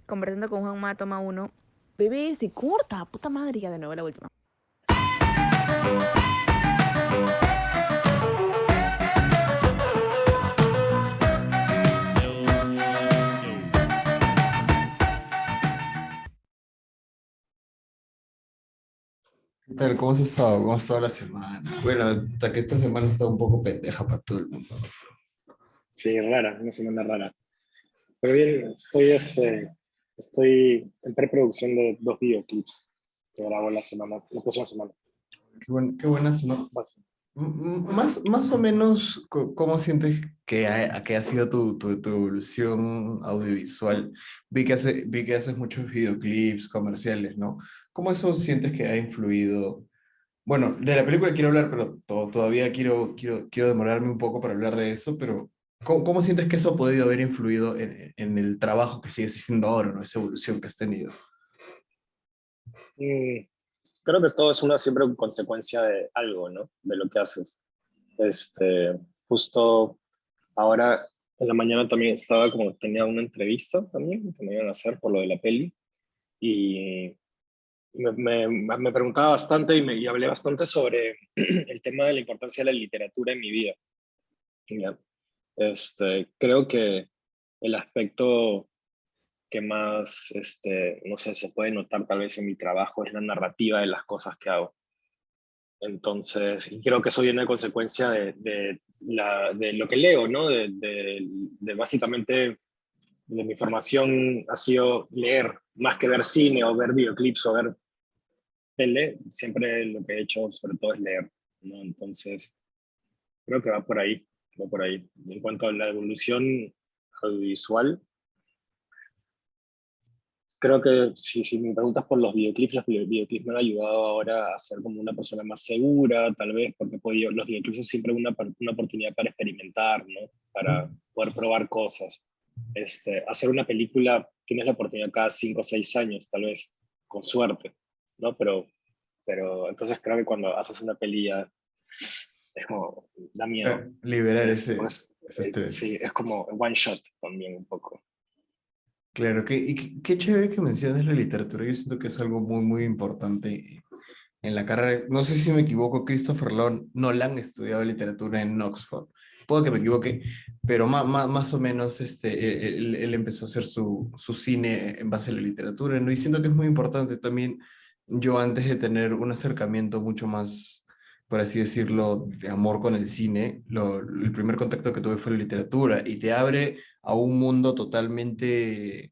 conversando con Juanma, toma uno. Bebé, se corta, puta madre, ya de nuevo la última. ¿Qué tal? ¿Cómo has estado? ¿Cómo ha estado la semana? Bueno, hasta que esta semana está un poco pendeja para todo el mundo. Sí, rara, una semana rara. Pero bien, estoy en preproducción de 2 videoclips que grabo la próxima semana. Qué buenas, ¿no? Más- Más o menos, ¿cómo sientes que ha sido tu evolución audiovisual? Vi que haces muchos videoclips, comerciales, ¿no? ¿Cómo eso sientes que ha influido? Bueno, de la película quiero hablar, pero todavía quiero demorarme un poco para hablar de eso, pero ¿cómo sientes que eso ha podido haber influido en el trabajo que sigues haciendo ahora, ¿no? Esa evolución que has tenido. Mm, Creo que todo es una siempre consecuencia de algo, ¿no? De lo que haces. Justo ahora en la mañana también tenía una entrevista también que me iban a hacer por lo de la peli y me preguntaba bastante y hablé bastante sobre el tema de la importancia de la literatura en mi vida. ¿Ya? Creo que el aspecto que más, no sé, se puede notar tal vez en mi trabajo es la narrativa de las cosas que hago. Entonces, y creo que eso viene de consecuencia de lo que leo, ¿no? De básicamente, de mi formación ha sido leer, más que ver cine o ver videoclips o ver tele, siempre lo que he hecho sobre todo es leer, ¿no? Entonces, creo que va por ahí. En cuanto a la evolución audiovisual, creo que si me preguntas por los videoclips me han ayudado ahora a ser como una persona más segura, tal vez, porque los videoclips es siempre una oportunidad para experimentar, ¿no? Para poder probar cosas. Hacer una película tienes la oportunidad cada 5 o 6 años, tal vez, con suerte, ¿no? Pero entonces creo que cuando haces una peli ya es como, da miedo. Liberar Pues, ese estrés. sí, es como one shot también un poco. Claro, qué chévere que menciones la literatura. Yo siento que es algo muy importante en la carrera. No sé si me equivoco, Christopher Nolan estudiaba literatura en Oxford. Puedo que me equivoque, pero más o menos él empezó a hacer su cine en base a la literatura, ¿no? Y siento que es muy importante también. Yo antes de tener un acercamiento mucho más, por así decirlo, de amor con el cine, el primer contacto que tuve fue la literatura y te abre a un mundo totalmente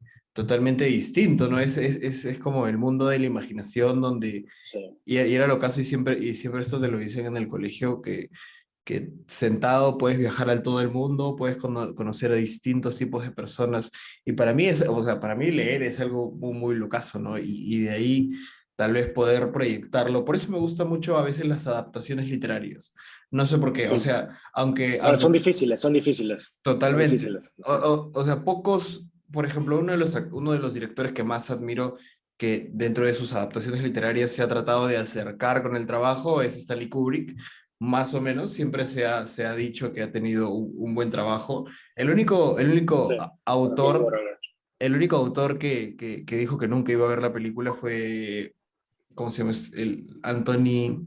distinto, ¿no? Es como el mundo de la imaginación donde Sí. y era lo caso y siempre esto te lo dicen en el colegio, que sentado puedes viajar al todo el mundo, puedes conocer a distintos tipos de personas. Y para mí o sea, para mí leer es algo muy locazo, ¿no? Y de ahí tal vez poder proyectarlo. Por eso me gusta mucho a veces las adaptaciones literarias. No sé por qué, o Sí. sea, No, aunque son totalmente, difíciles. Sí. o sea, pocos, por ejemplo, uno de los directores que más admiro que dentro de sus adaptaciones literarias se ha tratado de acercar con el trabajo es Stanley Kubrick, más o menos, siempre se ha dicho que ha tenido un buen trabajo. El único Sí, para mí, autor, bueno, el único autor que dijo que nunca iba a ver la película fue, ¿cómo se llama? El Anthony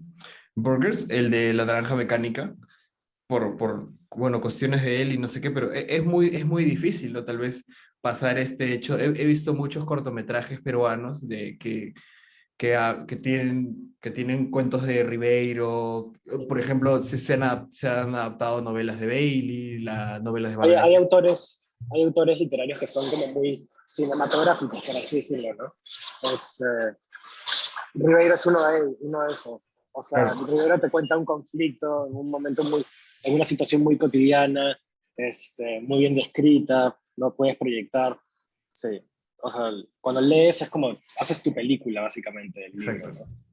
Burgers, el de La Naranja Mecánica bueno, cuestiones de él y no sé qué, pero es muy difícil, ¿no? Tal vez pasar este hecho. He visto muchos cortometrajes peruanos que tienen cuentos de Ribeiro. Por ejemplo, se han adaptado novelas de Bailey, las novelas de hay, Vargas hay Llosa. autores, hay autores literarios que son como muy cinematográficos, por así decirlo, ¿no? Este, Ribeiro es uno de esos. O sea, Claro. Ribeiro te cuenta un conflicto en una situación muy cotidiana, muy bien descrita, lo puedes proyectar. Sí. O sea, cuando lees es como, haces tu película, básicamente, del libro, Exacto. ¿no?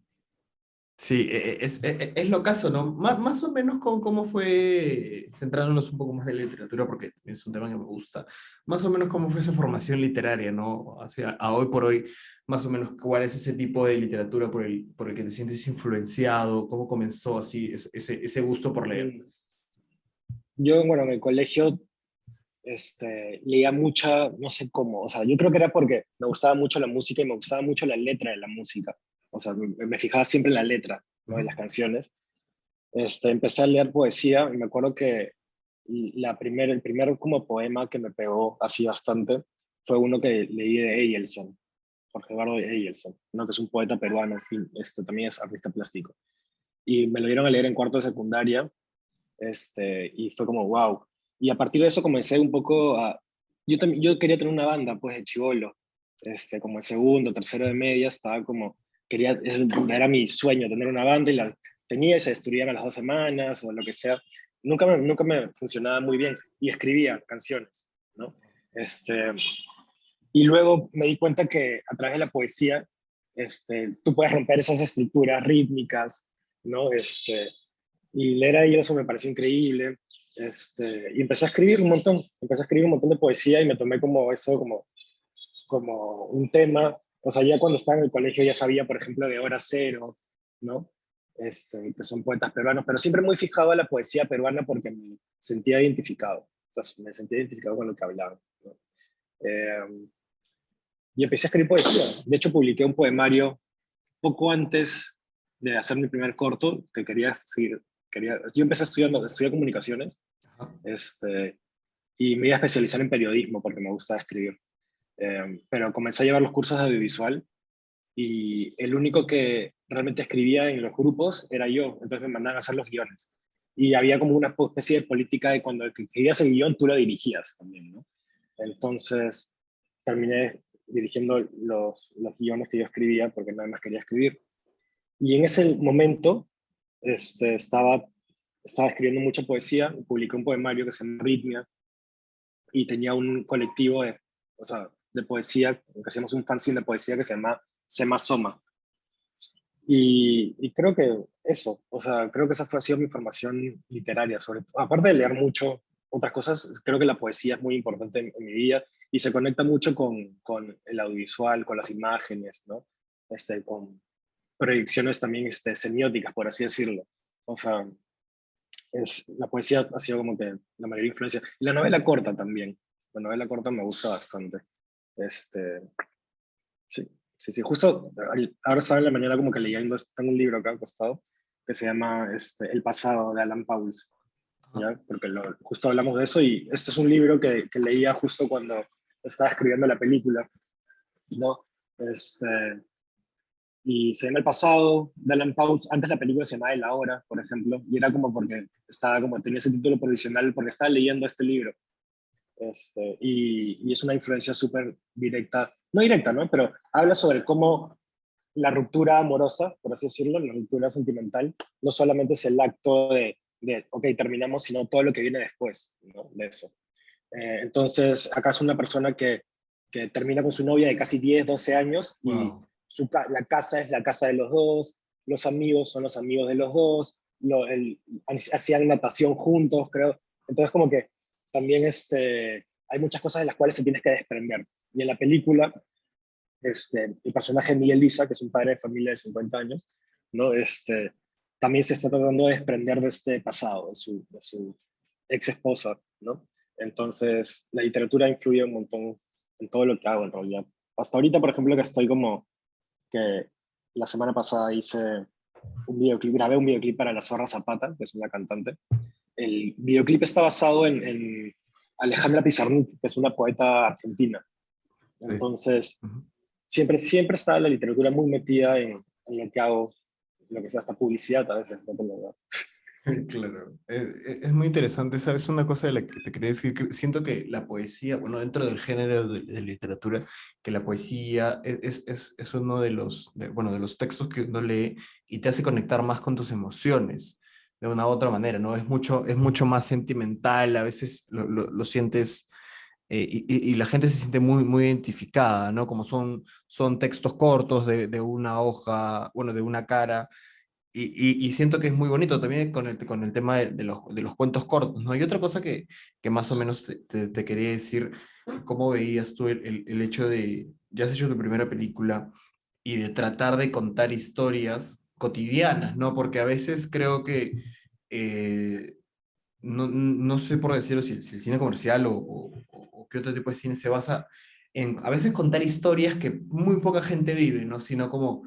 Sí, es lo caso, ¿no? Más o menos con cómo fue, centrándonos un poco más en la literatura, porque es un tema que me gusta, más o menos cómo fue esa formación literaria, ¿no? O sea, a hoy por hoy, más o menos cuál es ese tipo de literatura por el que te sientes influenciado, cómo comenzó así ese gusto por leer. Mm. Yo, bueno, en el colegio leía mucha, no sé cómo, o sea, yo creo que era porque me gustaba mucho la música y me gustaba mucho la letra de la música. O sea, me fijaba siempre en la letra, ¿no? De las canciones. Empecé a leer poesía y me acuerdo que el primer como poema que me pegó así bastante fue uno que leí de Eyelson, Jorge Eduardo Eyelson, ¿no? Que es un poeta peruano y también es artista plástico. Y me lo dieron a leer en cuarto de secundaria, y fue como wow. Y a partir de eso comencé un poco a... yo quería tener una banda, pues, de chibolo. Como en segundo, tercero de media, estaba como... era mi sueño tener una banda y la tenía y se destruían a las 2 semanas o lo que sea. Nunca me funcionaba muy bien y escribía canciones, ¿no? Y luego me di cuenta que a través de la poesía, tú puedes romper esas estructuras rítmicas, ¿no? Y leer a eso me pareció increíble. Y empecé a escribir un montón, de poesía y me tomé como eso, como un tema. O sea, ya cuando estaba en el colegio ya sabía, por ejemplo, de Hora Cero, ¿no? Que son poetas peruanos, pero siempre muy fijado a la poesía peruana porque me sentía identificado. O sea, me sentía identificado con lo que hablaban, ¿no? Eh, y empecé a escribir poesía. De hecho, publiqué un poemario poco antes de hacer mi primer corto, que quería seguir. Yo empecé estudiar comunicaciones, Ajá. y me iba a especializar en periodismo porque me gusta escribir. Pero comencé a llevar los cursos de audiovisual y el único que realmente escribía en los grupos era yo, entonces me mandaban a hacer los guiones. Y había como una especie de política de cuando escribías el guión, tú lo dirigías también, ¿no? Entonces terminé dirigiendo los guiones que yo escribía porque nada más quería escribir. Y en ese momento estaba escribiendo mucha poesía, publiqué un poemario que se llama Ritmia y tenía un colectivo o sea, de poesía, que hacíamos un fanzine de poesía que se llama Sema Soma. Y creo que eso, o sea, creo que esa ha sido mi formación literaria, aparte de leer mucho otras cosas, creo que la poesía es muy importante en mi vida y se conecta mucho con el audiovisual, con las imágenes, ¿no? Con proyecciones también semióticas, por así decirlo. O sea, la poesía ha sido como que la mayor influencia. Y la novela corta también. La novela corta me gusta bastante. Este, sí, sí, sí. Justo ahora estaba en la mañana como que leyendo, tengo un libro acá al costado que se llama El pasado de Alan Pauls, Ajá. ¿ya? Porque justo hablamos de eso y este es un libro que leía justo cuando estaba escribiendo la película, ¿no? Y se llama El pasado de Alan Pauls. Antes la película se llamaba El ahora, por ejemplo, y era como porque tenía ese título provisional porque estaba leyendo este libro. Y es una influencia súper directa, no directa, ¿no? Pero habla sobre cómo la ruptura amorosa, por así decirlo, la ruptura sentimental, no solamente es el acto ok, terminamos, sino todo lo que viene después, ¿no? De eso. Entonces, acá es una persona que termina con su novia de casi 10, 12 años y Wow. la casa es la casa de los dos, los amigos son los amigos de los dos, hacían natación juntos, creo. Entonces, como que también hay muchas cosas de las cuales se tienes que desprender. Y en la película, el personaje de Miguel Lisa, que es un padre de familia de 50 años, ¿no? También se está tratando de desprender de este pasado, de su ex esposa, ¿no? Entonces, la literatura influye un montón en todo lo que hago, en realidad. Hasta ahorita, por ejemplo, que estoy como que la semana pasada grabé un videoclip para La Zorra Zapata, que es una cantante. El videoclip está basado en Alejandra Pizarnik, que es una poeta argentina. Sí. Entonces, Ujú. siempre está la literatura muy metida en lo que hago, lo que sea, hasta publicidad a veces, no te lo digo. Claro, es muy interesante, ¿sabes? Una cosa de la que te quería decir, que siento que la poesía, bueno, dentro del género de literatura, que la poesía es uno bueno, de los textos que uno lee y te hace conectar más con tus emociones, de una u otra manera, ¿no? Es mucho más sentimental, a veces lo sientes, y la gente se siente muy identificada, ¿no? Como son textos cortos de una hoja, bueno, de una cara y siento que es muy bonito también con el tema de los cuentos cortos, ¿no? Y otra cosa que más o menos te quería decir, cómo veías tú el hecho de, ya has hecho tu primera película y de tratar de contar historias cotidianas, ¿no? Porque a veces creo que eh, no sé por decirlo si el cine comercial o qué otro tipo de cine se basa en a veces contar historias que muy poca gente vive, ¿no? Sino como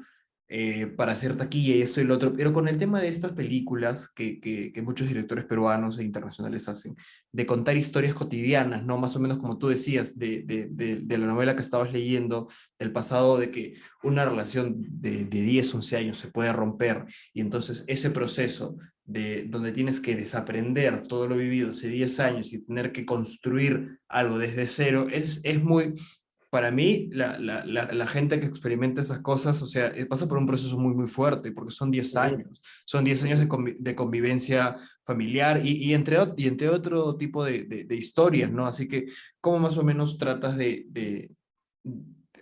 para hacer taquilla y esto y lo otro. Pero con el tema de estas películas que muchos directores peruanos e internacionales hacen, de contar historias cotidianas, ¿no? Más o menos como tú decías, de la novela que estabas leyendo, del pasado, de que una relación de 10 11 años se puede romper y entonces ese proceso donde tienes que desaprender todo lo vivido hace 10 años y tener que construir algo desde cero, es muy, para mí, la gente que experimenta esas cosas, o sea, pasa por un proceso muy, muy fuerte, porque Ujú, son 10 años ujú. de convivencia familiar y entre otro tipo de historias, ¿no? Así que, ¿cómo más o menos tratas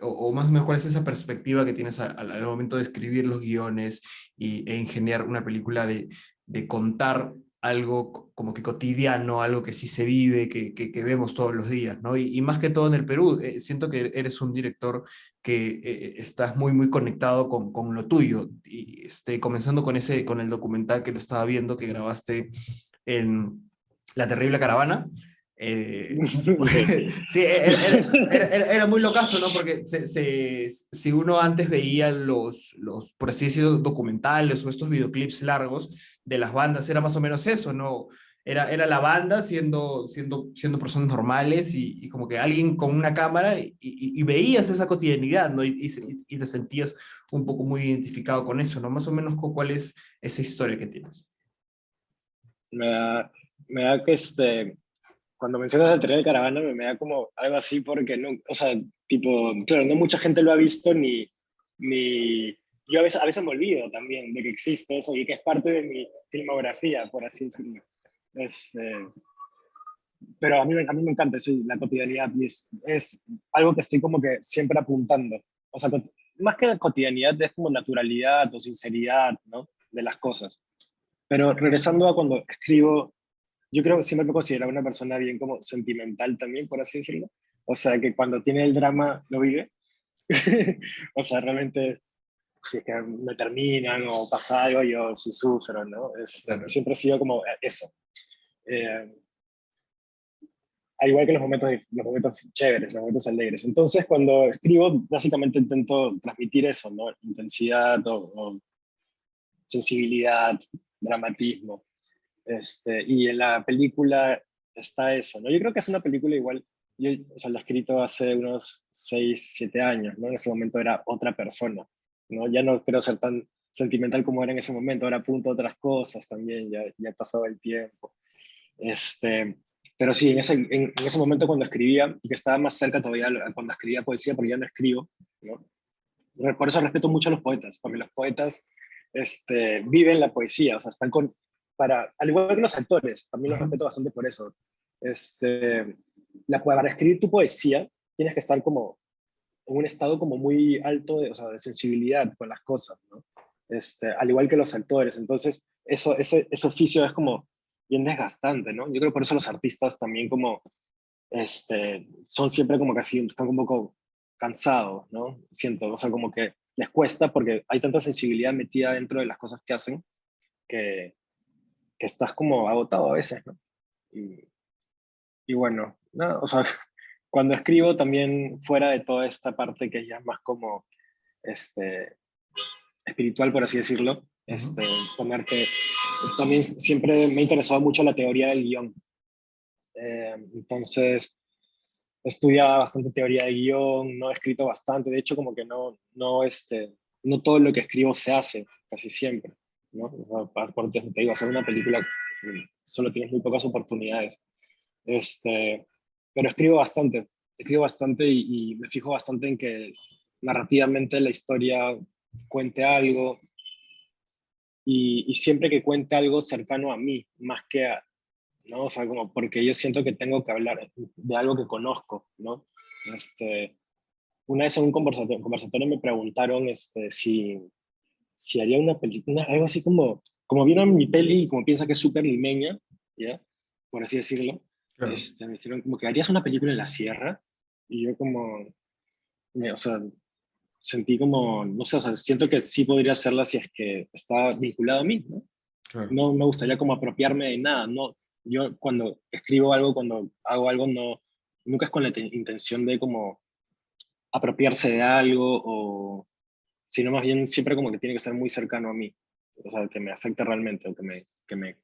o más o menos cuál es esa perspectiva que tienes al momento de escribir los guiones e ingeniar una película de contar algo como que cotidiano, algo que sí se vive, que vemos todos los días, ¿no? Y más que todo en el Perú, siento que eres un director que estás muy, muy conectado con lo tuyo. Y comenzando con el documental que lo estaba viendo, que grabaste en La Terrible Caravana. Ok. Sí, era muy locazo, ¿no? Porque si uno antes veía por así decirlo, documentales o estos videoclips largos de las bandas, era más o menos eso, ¿no? Era la banda siendo personas normales y como que alguien con una cámara y veías esa cotidianidad, ¿no? Y te sentías un poco muy identificado con eso, ¿no? Más o menos cuál es esa historia que tienes. Me da, me da que cuando mencionas el tren de caravana me da como algo así porque no, o sea, tipo, claro, no mucha gente lo ha visto ni yo a veces me olvido también de que existe eso y que es parte de mi filmografía, por así decirlo. Este, pero a mí me encanta, sí, la cotidianidad y es algo que estoy como que siempre apuntando. O sea, más que cotidianidad es como naturalidad o sinceridad, ¿no? De las cosas. Pero regresando a cuando escribo, yo creo que siempre me considero una persona bien como sentimental también, por así decirlo. O sea, que cuando tiene el drama lo vive. O sea, realmente, si es que me terminan o pasa algo, yo sí sufro, ¿no? Claro. Siempre he sido como eso. Eh, Al igual que los momentos chéveres, los momentos alegres. Entonces, cuando escribo, básicamente intento transmitir eso, ¿no? Intensidad o sensibilidad, dramatismo. Y en la película está eso, ¿no? Yo creo que es una película igual, yo, o sea, la he escrito hace unos 6 7 años, ¿no? En ese momento era otra persona, ¿no? Ya no creo ser tan sentimental como era en ese momento, ahora apunto a otras cosas también, ya ha pasado el tiempo. Este, pero sí, en ese momento cuando escribía, y que estaba más cerca todavía a cuando escribía poesía, porque ya no escribo, ¿no? Por eso respeto mucho a los poetas, porque los poetas viven la poesía, o sea, están al igual que los actores, también los Ujú. respeto bastante por eso. Este, para escribir tu poesía tienes que estar como en un estado como muy alto de, o sea, de sensibilidad con las cosas, ¿no? Al igual que los actores. Entonces, ese oficio es como bien desgastante, ¿no? Yo creo que por eso los artistas también como son siempre como que así, están un poco cansados, ¿no? Siento, o sea, como que les cuesta porque hay tanta sensibilidad metida dentro de las cosas que hacen que, que estás como agotado a veces, ¿no? Y, y bueno, no, o sea, cuando escribo también fuera de toda esta parte que ya es más como este, espiritual, por así decirlo, Ujú. ponerte, también siempre me ha interesado mucho la teoría del guión. Entonces, he estudiado bastante teoría de guión, no he escrito bastante, de hecho como que no todo lo que escribo se hace, casi siempre, ¿no? O sea, te digo, hacer una película solo tienes muy pocas oportunidades. Este, pero escribo bastante y me fijo bastante en que narrativamente la historia cuente algo y siempre que cuente algo cercano a mí, más que a, ¿no? O sea, como porque yo siento que tengo que hablar de algo que conozco, ¿no? Este, una vez en un conversatorio me preguntaron si haría una película, algo así como vieron mi peli y como piensa que es súper limeña, ¿ya? Por así decirlo, Claro. me dijeron como que harías una película en la sierra y yo como, o sea, sentí como, no sé, o sea, siento que sí podría hacerla si es que está vinculado a mí, ¿no? Claro. No me gustaría como apropiarme de nada, no, yo cuando escribo algo, cuando hago algo, no, nunca es con la intención de como apropiarse de algo, o, sino más bien siempre como que tiene que ser muy cercano a mí, o sea, que me afecte realmente, o que me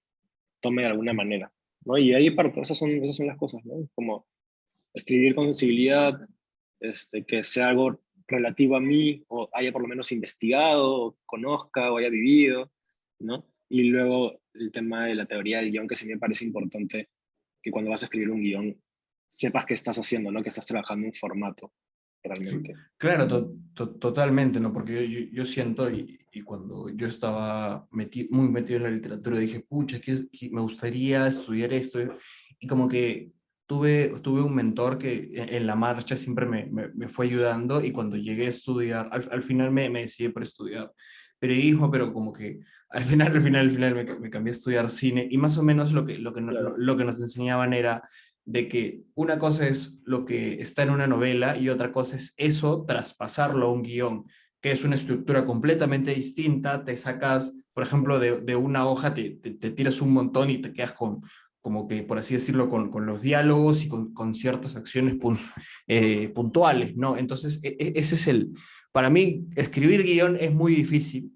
tome de alguna manera, ¿no? Y ahí parto, esas son las cosas, ¿no? Como escribir con sensibilidad, que sea algo relativo a mí, o haya por lo menos investigado, o conozca, o haya vivido, ¿no? Y luego el tema de la teoría del guión, que sí me parece importante que cuando vas a escribir un guión sepas qué estás haciendo, ¿no? Que estás trabajando un formato, realmente. Claro, totalmente, ¿no? Porque yo siento, y cuando yo estaba muy metido en la literatura, dije, pucha, que me gustaría estudiar esto. Y como que tuve un mentor que en la marcha siempre me fue ayudando, y cuando llegué a estudiar, al final me decidí por estudiar periodismo, pero como que al final me cambié a estudiar cine, y más o menos Claro, lo que nos enseñaban era de que una cosa es lo que está en una novela y otra cosa es eso traspasarlo a un guión, que es una estructura completamente distinta. Te sacas, por ejemplo, de una hoja, te tiras un montón y te quedas con, como que, por así decirlo, con los diálogos y con ciertas acciones puntuales, ¿no? Entonces, ese es para mí, escribir guión es muy difícil.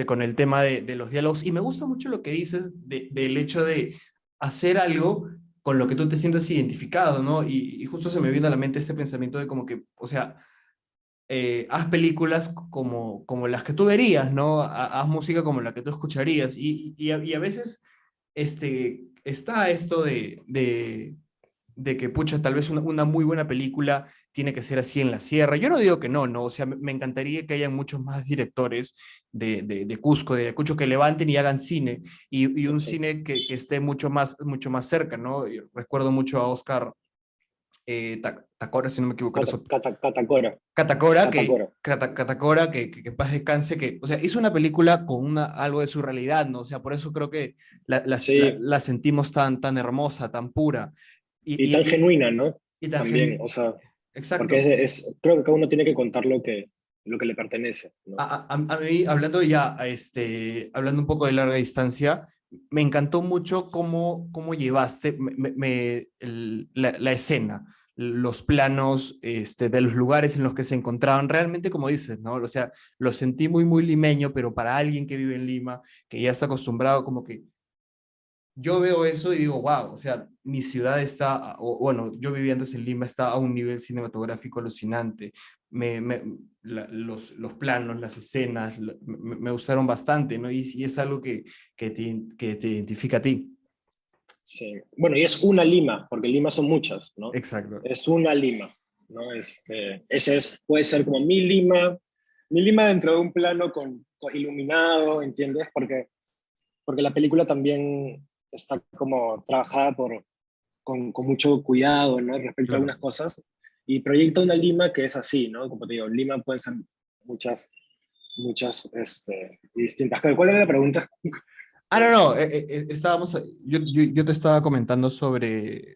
Con el tema de los diálogos, y me gusta mucho lo que dices del hecho de hacer algo con lo que tú te sientas identificado, ¿no? Y justo se me viene a la mente este pensamiento de como que, o sea, haz películas como las que tú verías, ¿no? Haz música como la que tú escucharías. Y a veces está esto de que, pucha, tal vez una muy buena película tiene que ser así en la sierra. Yo no digo que no, ¿no? O sea, me encantaría que hayan muchos más directores de Cusco, de Ayacucho, que levanten y hagan cine, y un exacto. cine que esté mucho más cerca, ¿no? Y recuerdo mucho a Oscar Tacora, si no me equivoco, era Catacora, Catacora, Catacora. Catacora, que paz descanse, que, o sea, hizo una película con algo de su realidad, ¿no? O sea, por eso creo que Sí, la sentimos tan hermosa, tan pura. y tan genuina, ¿no? Y tan También, o sea, porque exacto. creo que cada uno tiene que contar lo que le pertenece, ¿no? A mí, hablando ya, hablando un poco de larga distancia, me encantó mucho cómo llevaste la escena, los planos de los lugares en los que se encontraban, realmente como dices, ¿no? O sea, lo sentí muy limeño, pero para alguien que vive en Lima, que ya está acostumbrado, como que yo veo eso y digo, wow, o sea, mi ciudad está, o bueno, yo vivía antes en Lima, está a un nivel cinematográfico alucinante. Me, me, los planos, las escenas, me gustaron bastante, ¿no? Y es algo que te identifica a ti. Sí. Bueno, y es una Lima, porque Lima son muchas, ¿no? Exacto. Es una Lima, ¿no? Ese puede ser como mi Lima dentro de un plano con iluminado, ¿entiendes? Porque la película también está como trabajada con mucho cuidado, ¿no? Respecto a algunas Claro. cosas, y proyecta una Lima que es así, ¿no? Como te digo, Lima pueden ser muchas, muchas, distintas. ¿Cuál era la pregunta? No. Estábamos, yo te estaba comentando sobre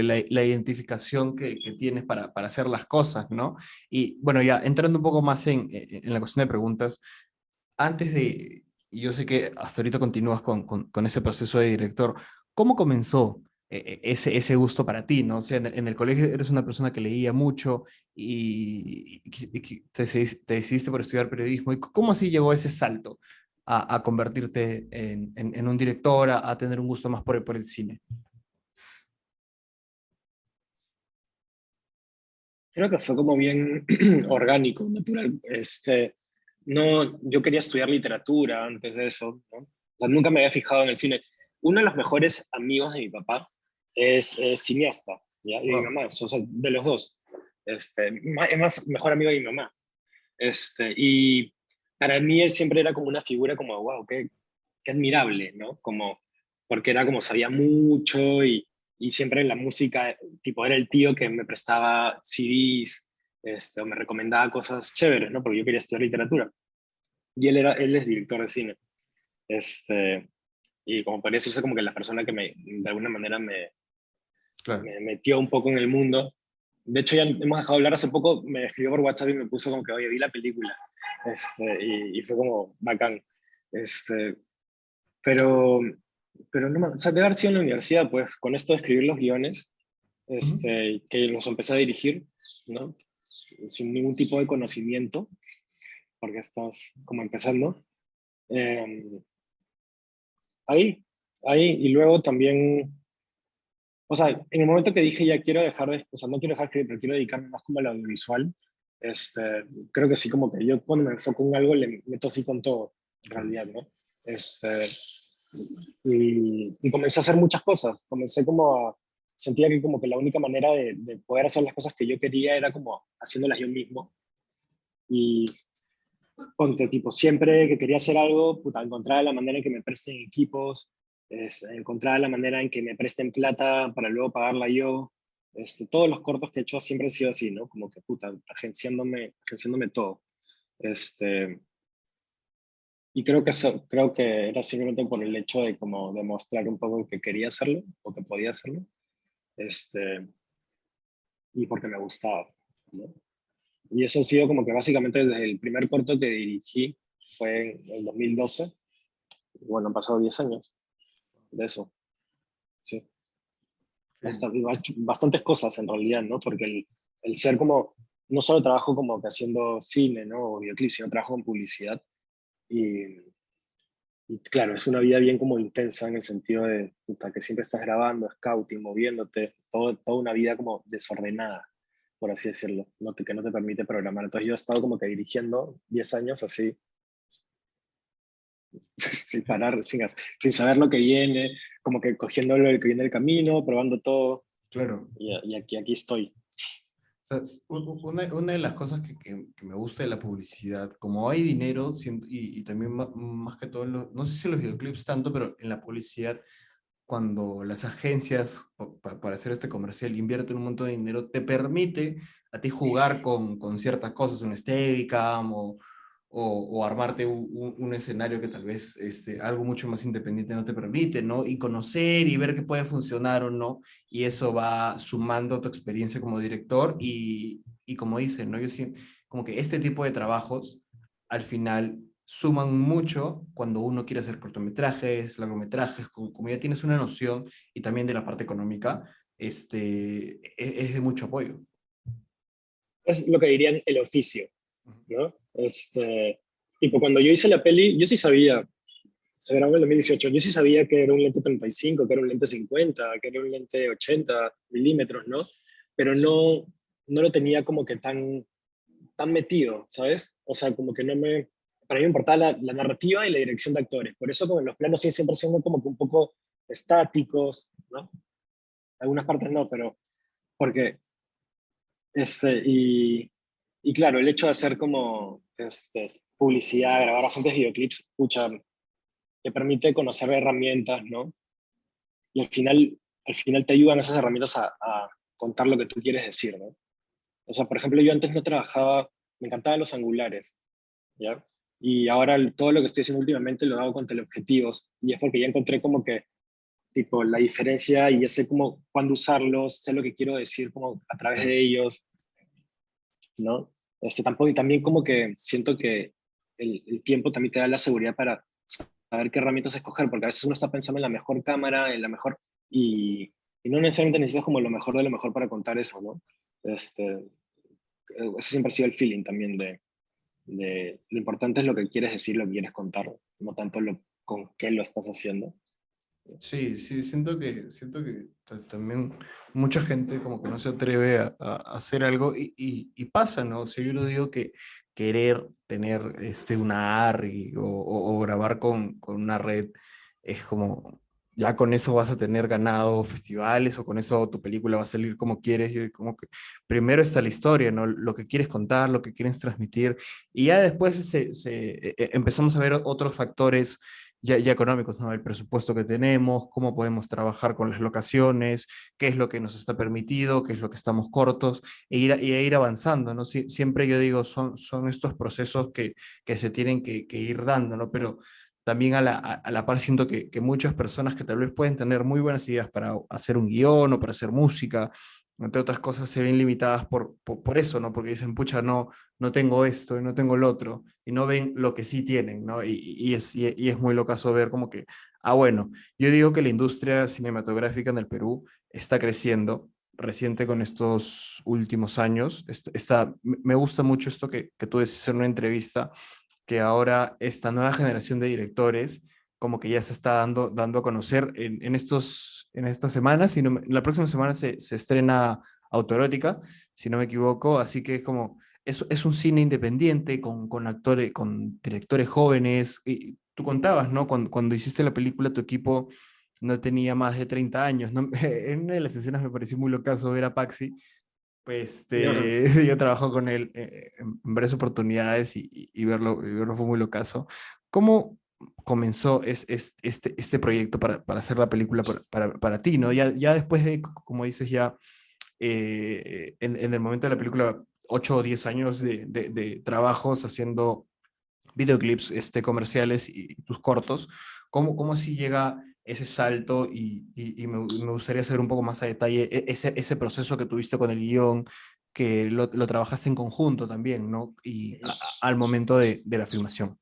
la identificación que tienes para hacer las cosas, ¿no? Y bueno, ya entrando un poco más en la cuestión de preguntas, antes de, y yo sé que hasta ahorita continúas con ese proceso de director, ¿cómo comenzó ese gusto para ti, ¿no? O sea, en el colegio eres una persona que leía mucho, y te decidiste por estudiar periodismo. ¿Y cómo así llegó ese salto a convertirte en un director, a tener un gusto más por el cine? Creo que fue como bien orgánico, natural. No, yo quería estudiar literatura antes de eso, ¿no? O sea, nunca me había fijado en el cine. Uno de los mejores amigos de mi papá es cineasta, ¿ya? Y de mi Wow. mamá, o sea, de los dos. Es más mejor amigo de mi mamá. Y para mí él siempre era como una figura como, wow, qué admirable, ¿no? Como, porque era como sabía mucho, y siempre en la música, tipo, era el tío que me prestaba CDs, o me recomendaba cosas chéveres, ¿no? Porque yo quería estudiar literatura. Y él es director de cine. Este, y como podría decirse como que la persona que de alguna manera Claro. me metió un poco en el mundo. De hecho, ya hemos dejado de hablar hace poco, me escribió por WhatsApp y me puso como que, oye, vi la película. Y fue como bacán. Este, pero pero no, o sea, debe haber sido en la universidad, pues, con esto de escribir los guiones, Ujú. que los empecé a dirigir, ¿no? Sin ningún tipo de conocimiento, porque estás como empezando. Eh, ahí, ahí, y luego también, o sea, en el momento que dije ya quiero dejar de, o sea, no quiero dejar de escribir, pero quiero dedicarme más como al audiovisual, creo que sí, como que yo cuando me enfoco en algo le meto así con todo, en Claro. realidad, ¿no? Este, y comencé a hacer muchas cosas, comencé como a, sentía que como que la única manera de poder hacer las cosas que yo quería era como haciéndolas yo mismo. Y ponte, tipo, siempre que quería hacer algo, puta, encontraba la manera en que me presten equipos, encontraba la manera en que me presten plata para luego pagarla yo. Todos los cortos que he hecho siempre han sido así, ¿no? Como que, puta, agenciándome todo. Este, y creo que creo que era simplemente por el hecho de como demostrar un poco que quería hacerlo o que podía hacerlo, este, y porque me gustaba, ¿no? Y eso ha sido como que básicamente desde el primer corto que dirigí fue en el 2012. Bueno, han pasado 10 años de eso, sí. Bastantes cosas en realidad, ¿no? Porque el ser como, no solo trabajo como que haciendo cine, ¿no? O videoclips, sino trabajo en publicidad. Y, y claro, es una vida bien como intensa en el sentido de puta, que siempre estás grabando, scouting, moviéndote, toda una vida como desordenada, por así decirlo, que no te permite programar. Entonces yo he estado como que dirigiendo 10 años así, sin parar, sin saber lo que viene, como que cogiendo lo que viene del camino, probando todo, Claro. y aquí estoy. O sea, una de las cosas que me gusta de la publicidad, como hay dinero, y también más que todo, no sé si en los videoclips tanto, pero en la publicidad, cuando las agencias para hacer este comercial invierten un montón de dinero, te permite a ti jugar con ciertas cosas, un Steadicam o armarte un escenario que tal vez algo mucho más independiente no te permite, ¿no? Y conocer y ver qué puede funcionar o no, y eso va sumando a tu experiencia como director y como dicen, ¿no? Yo siento como que este tipo de trabajos al final suman mucho cuando uno quiere hacer cortometrajes, largometrajes, como ya tienes una noción y también de la parte económica, es de mucho apoyo. Es lo que dirían el oficio, ¿no? Tipo, cuando yo hice la peli, yo sí sabía, se grabó en el 2018, yo sí sabía que era un lente 35, que era un lente 50, que era un lente 80 milímetros, ¿no? Pero no lo tenía como que tan metido, ¿sabes? O sea, como que no me... Para mí me importaba la narrativa y la dirección de actores. Por eso como los planos sí siempre son como que un poco estáticos, ¿no? Algunas partes no, pero porque y claro, el hecho de hacer como publicidad, grabar bastantes videoclips, escucha, te permite conocer herramientas, ¿no? Y al final te ayudan esas herramientas a contar lo que tú quieres decir, ¿no? O sea, por ejemplo, yo antes no trabajaba, me encantaban los angulares, ¿ya? Y ahora todo lo que estoy haciendo últimamente lo hago con teleobjetivos, y es porque ya encontré como que, tipo, la diferencia y ya sé como cuándo usarlos, sé lo que quiero decir como a través Claro. de ellos, ¿no? Tampoco, y también como que siento que el tiempo también te da la seguridad para saber qué herramientas escoger, porque a veces uno está pensando en la mejor cámara, en la mejor, y no necesariamente necesitas como lo mejor de lo mejor para contar eso, ¿no? Eso siempre ha sido el feeling también de lo importante es lo que quieres decir, lo que quieres contar, no tanto con qué lo estás haciendo. Sí, sí, siento que también mucha gente como que no se atreve a hacer algo y pasa, ¿no? O sea, yo no digo que querer tener una ARRI o grabar con una red es como, ya con eso vas a tener ganado festivales o con eso tu película va a salir como quieres. Yo como que primero está la historia, ¿no? Lo que quieres contar, lo que quieres transmitir y ya después empezamos a ver otros factores ya económicos, ¿no? El presupuesto que tenemos, cómo podemos trabajar con las locaciones, qué es lo que nos está permitido, qué es lo que estamos cortos, ir avanzando, ¿no? Siempre yo digo, son estos procesos que se tienen que ir dando, ¿no? Pero también a la par siento que muchas personas que tal vez pueden tener muy buenas ideas para hacer un guión o para hacer música, entre otras cosas, se ven limitadas por eso, ¿no? Porque dicen, pucha, no tengo esto y no tengo el otro, y no ven lo que sí tienen, ¿no? Y es muy locazo ver como que Bueno, yo digo que la industria cinematográfica en el Perú está creciendo reciente con estos últimos años. Me gusta mucho esto que tú decís en una entrevista, que ahora esta nueva generación de directores como que ya se está dando a conocer en estas semanas. La próxima semana se estrena Autoerótica, si no me equivoco, así que es como, es un cine independiente con actores, con directores jóvenes. Y tú contabas, ¿no? Cuando hiciste la película, tu equipo no tenía más de 30 años, ¿no? En una de las escenas me pareció muy locazo ver a Paxi, pues No, yo trabajo con él en varias oportunidades y verlo fue muy locazo. ¿Cómo comenzó este proyecto para hacer la película para ti, ¿no? Ya después de, como dices, ya en el momento de la película, 8 o 10 años de trabajos haciendo videoclips comerciales y tus cortos, ¿cómo así llega ese salto? Y me gustaría saber un poco más a detalle ese proceso que tuviste con el guión, que lo trabajaste en conjunto también, ¿no? Y al momento de la filmación.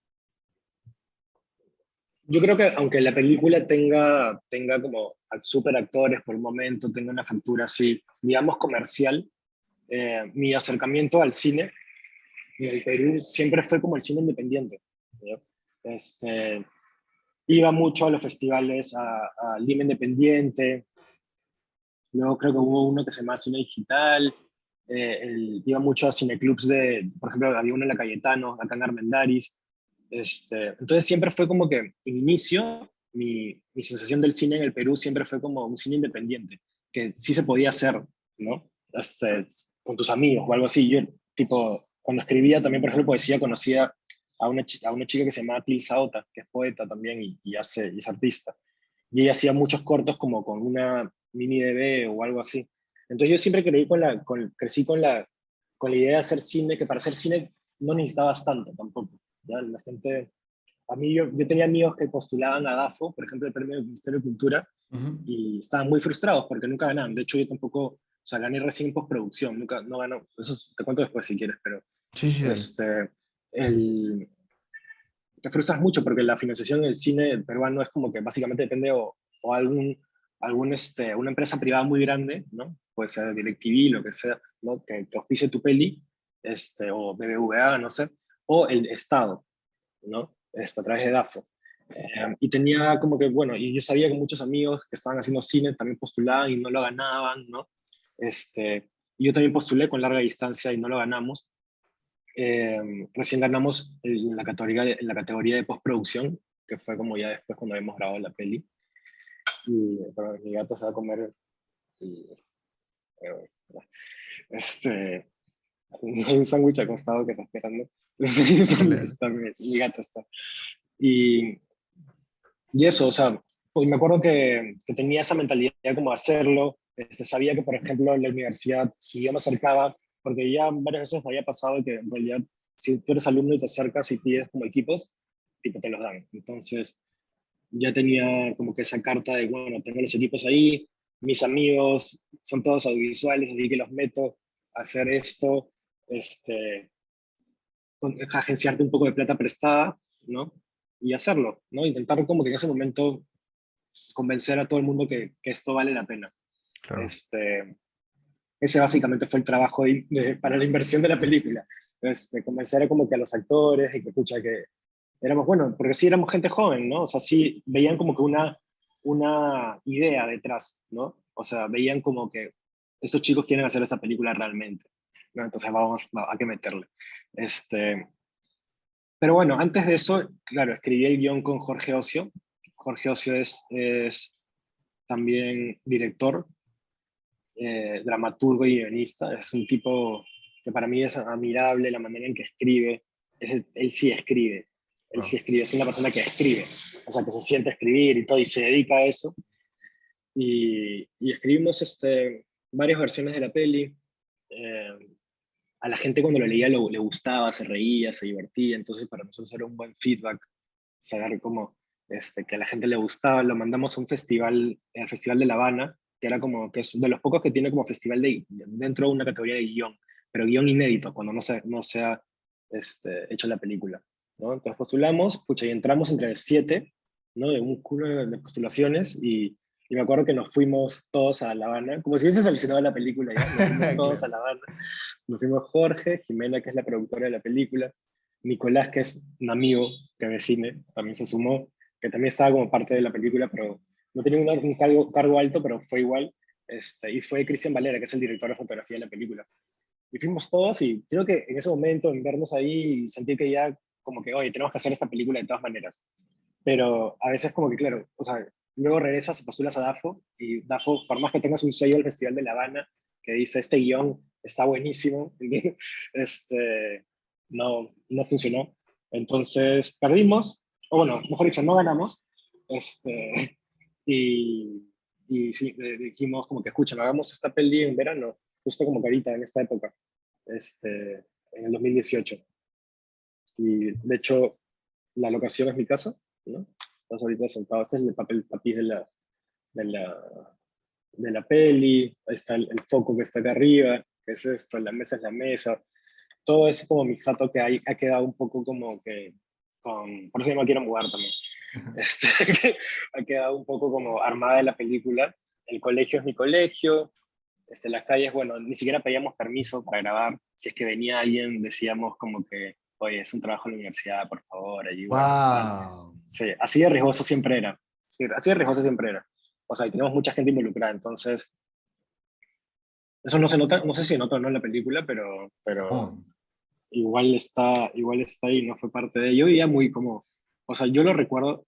yo creo que aunque la película tenga como super actores por el momento, tenga una factura así, digamos, comercial, mi acercamiento al cine en el Perú siempre fue como el cine independiente, ¿no? Este, iba mucho a los festivales, a Lima Independiente, luego creo que hubo uno que se llama Cine Digital, iba mucho a cineclubs por ejemplo, había uno en la Cayetano, acá en Armendáriz. Entonces siempre fue como que, en inicio, mi sensación del cine en el Perú siempre fue como un cine independiente, que sí se podía hacer, ¿no? Con tus amigos o algo así. Yo, tipo, cuando escribía también, por ejemplo, poesía, conocía a una chica que se llama Tlil Saota, que es poeta también y es artista. Y ella hacía muchos cortos como con una mini DV o algo así. Entonces yo siempre crecí con la idea de hacer cine, que para hacer cine no necesitabas tanto tampoco. ¿Ya? La gente, a mí yo tenía amigos que postulaban a DAFO, por ejemplo, el premio del Ministerio de Cultura, Ujú. y estaban muy frustrados porque nunca ganaban. De hecho, yo tampoco, o sea, gané recién en postproducción, nunca, no ganó. Eso te cuento después si quieres, pero Sí, sí, dale. este, el, te frustras mucho porque la financiación del cine peruano es como que básicamente depende o una empresa privada muy grande, ¿no? Puede ser DirecTV, lo que sea, ¿no? Que auspice tu peli, o BBVA, no sé, o el Estado, ¿no? A través de DAFO. Y tenía como que, bueno, y yo sabía que muchos amigos que estaban haciendo cine también postulaban y no lo ganaban, ¿no? Y yo también postulé con larga distancia y no lo ganamos. Recién ganamos en la categoría de postproducción, que fue como ya después cuando habíamos grabado la peli. Y pero mi gato se va a comer y, eh, este, hay un sándwich acostado que está esperando. Dale, dale. Mi gato está. Y, y eso, o sea, pues me acuerdo que tenía esa mentalidad como de hacerlo. Sabía que, por ejemplo, en la universidad, si yo me acercaba, porque ya varias veces me había pasado que en realidad, si tú eres alumno y te acercas y pides como equipos, tipo te los dan. Entonces, ya tenía como que esa carta de, bueno, tengo los equipos ahí, mis amigos son todos audiovisuales, así que los meto a hacer esto, agenciarte un poco de plata prestada, ¿no? Y hacerlo, ¿no? Intentar como que en ese momento convencer a todo el mundo que esto vale la pena. Claro. Este, ese básicamente fue el trabajo para la inversión de la película. Convencer a como que a los actores y que escucha que éramos, bueno, porque sí éramos gente joven, ¿no? O sea, sí veían como que una idea detrás, ¿no? O sea, veían como que estos chicos quieren hacer esta película realmente, ¿no? Entonces a que meterle. Este, pero bueno, antes de eso, claro, escribí el guión con Jorge Ocio. Jorge Ocio es también director, dramaturgo y guionista. Es un tipo que para mí es admirable la manera en que escribe. Él sí escribe. Él Wow. sí escribe. Es una persona que escribe. O sea, que se siente a escribir y todo y se dedica a eso. Y escribimos varias versiones de la peli. Eh, a la gente cuando lo leía le gustaba, se reía, se divertía. Entonces para nosotros era un buen feedback saber cómo que a la gente le gustaba. Lo mandamos a un festival, el Festival de La Habana, que era como que es de los pocos que tiene como festival dentro de una categoría de guión, pero guión inédito, cuando no se ha hecho la película, ¿no? Entonces postulamos, pucha, y entramos entre 7 ¿no? De un culo de postulaciones y me acuerdo que nos fuimos todos a La Habana, como si hubiese solucionado la película ya, nos fuimos todos a Claro. La Habana, nos fuimos Jorge, Jimena, que es la productora de la película, Nicolás, que es un amigo que ve cine, también se sumó, que también estaba como parte de la película, pero no tenía un cargo alto, pero fue igual, y fue Cristian Valera, que es el director de fotografía de la película. Y fuimos todos y creo que en ese momento, en vernos ahí, y sentir que ya como que, oye, tenemos que hacer esta película de todas maneras. Pero a veces como que, claro, o sea, luego regresas y postulas a DAFO, y DAFO, por más que tengas un sello del Festival de La Habana, que dice, este guión está buenísimo, este, no funcionó. Entonces perdimos, o bueno, mejor dicho, no ganamos, y, y sí, dijimos como que, escuchen, hagamos esta peli en verano, justo como que ahorita, en esta época, en el 2018. Y de hecho, la locación es mi casa, ¿no? Estás ahorita sentado, este es el papel tapiz de la, de la peli, ahí está el foco que está acá arriba, que es esto, la mesa es la mesa, todo es como mi jato que ha quedado un poco como que, por eso yo me quiero mudar también, este, que ha quedado un poco como armada de la película, el colegio es mi colegio, las calles, bueno, ni siquiera pedíamos permiso para grabar, si es que venía alguien decíamos como que, oye, es un trabajo en la universidad, por favor, allí guarda tal. Wow. Sí, así de riesgoso siempre era. Sí, así de riesgoso siempre era. O sea, y tenemos mucha gente involucrada, entonces, eso no se nota, no sé si se nota o no en la película, pero No, igual está ahí, no fue parte de ello, y ya muy como, o sea, yo lo recuerdo,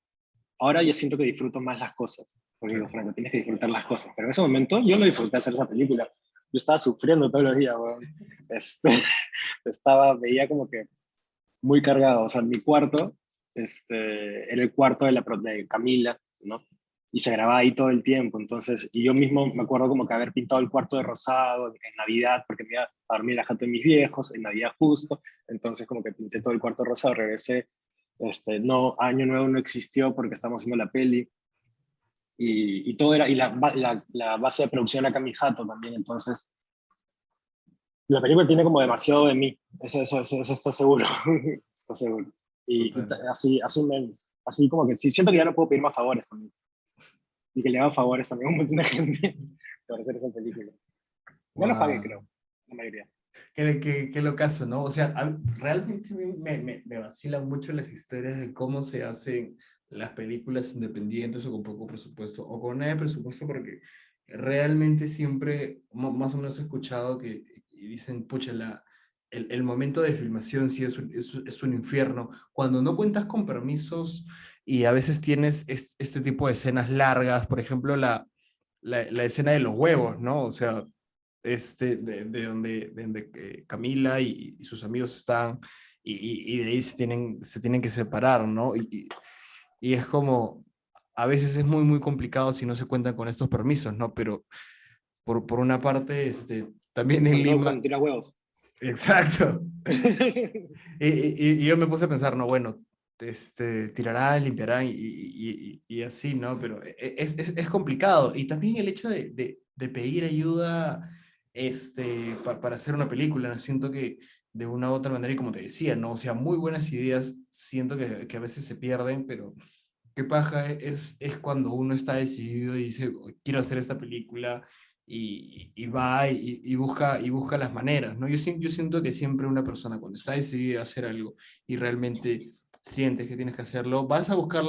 ahora yo siento que disfruto más las cosas, porque digo, claro. Franco, tienes que disfrutar las cosas, pero en ese momento yo no disfruté hacer esa película, yo estaba sufriendo todos los días, weón. Este, veía como que muy cargado, o sea, mi cuarto, era el cuarto de Camila, ¿no? Y se grababa ahí todo el tiempo, entonces, y yo mismo me acuerdo como que haber pintado el cuarto de rosado en Navidad, porque me iba a dormir en la casa de mis viejos, en Navidad justo, entonces como que pinté todo el cuarto rosado, regresé, no, Año Nuevo no existió porque estábamos haciendo la peli, y todo era, y la base de producción era acá en mi jato también, entonces, la película tiene como demasiado de mí, eso está seguro, está seguro. Total. Así como que sí, siento que ya no puedo pedir más favores también. Y que le hagan favores también a un montón de gente por hacer esa película. Ya los pagué, Wow. creo, la mayoría. Qué locazo, ¿no? O sea, realmente a mí me vacilan mucho las historias de cómo se hacen las películas independientes o con poco presupuesto o con nada de presupuesto, porque realmente siempre, más o menos he escuchado que y dicen, pucha, el momento de filmación sí es un infierno. Cuando no cuentas con permisos y a veces tienes este tipo de escenas largas, por ejemplo, la escena de los huevos, ¿no? O sea, de donde Camila y sus amigos están, y de ahí se tienen que separar, ¿no? Y es como, a veces es muy, muy complicado si no se cuentan con estos permisos, ¿no? Pero por una parte, también en Sobre todo Lima, cuando tiras huevos. exacto. Y yo me puse a pensar, no, bueno, tirarán, limpiarán y así, ¿no? Pero es complicado. Y también el hecho de pedir ayuda para hacer una película, ¿no? Siento que de una u otra manera, y como te decía, ¿no? O sea, muy buenas ideas, siento que a veces se pierden, pero qué paja es cuando uno está decidido y dice, quiero hacer esta película y va y busca las maneras, ¿no? Yo siento que siempre una persona cuando está decidida a hacer algo y realmente sientes que tienes que hacerlo, vas a buscar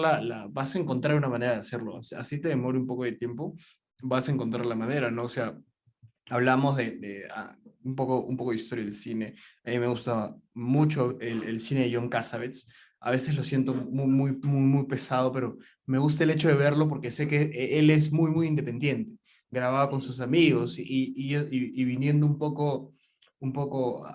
vas a encontrar una manera de hacerlo. O sea, así te demore un poco de tiempo, vas a encontrar la manera, ¿no? O sea, hablamos de un poco de historia del cine. A mí me gusta mucho el cine de John Cassavetes. A veces lo siento muy, muy, muy, muy pesado, pero me gusta el hecho de verlo porque sé que él es muy, muy independiente. Grababa con sus amigos y viniendo un poco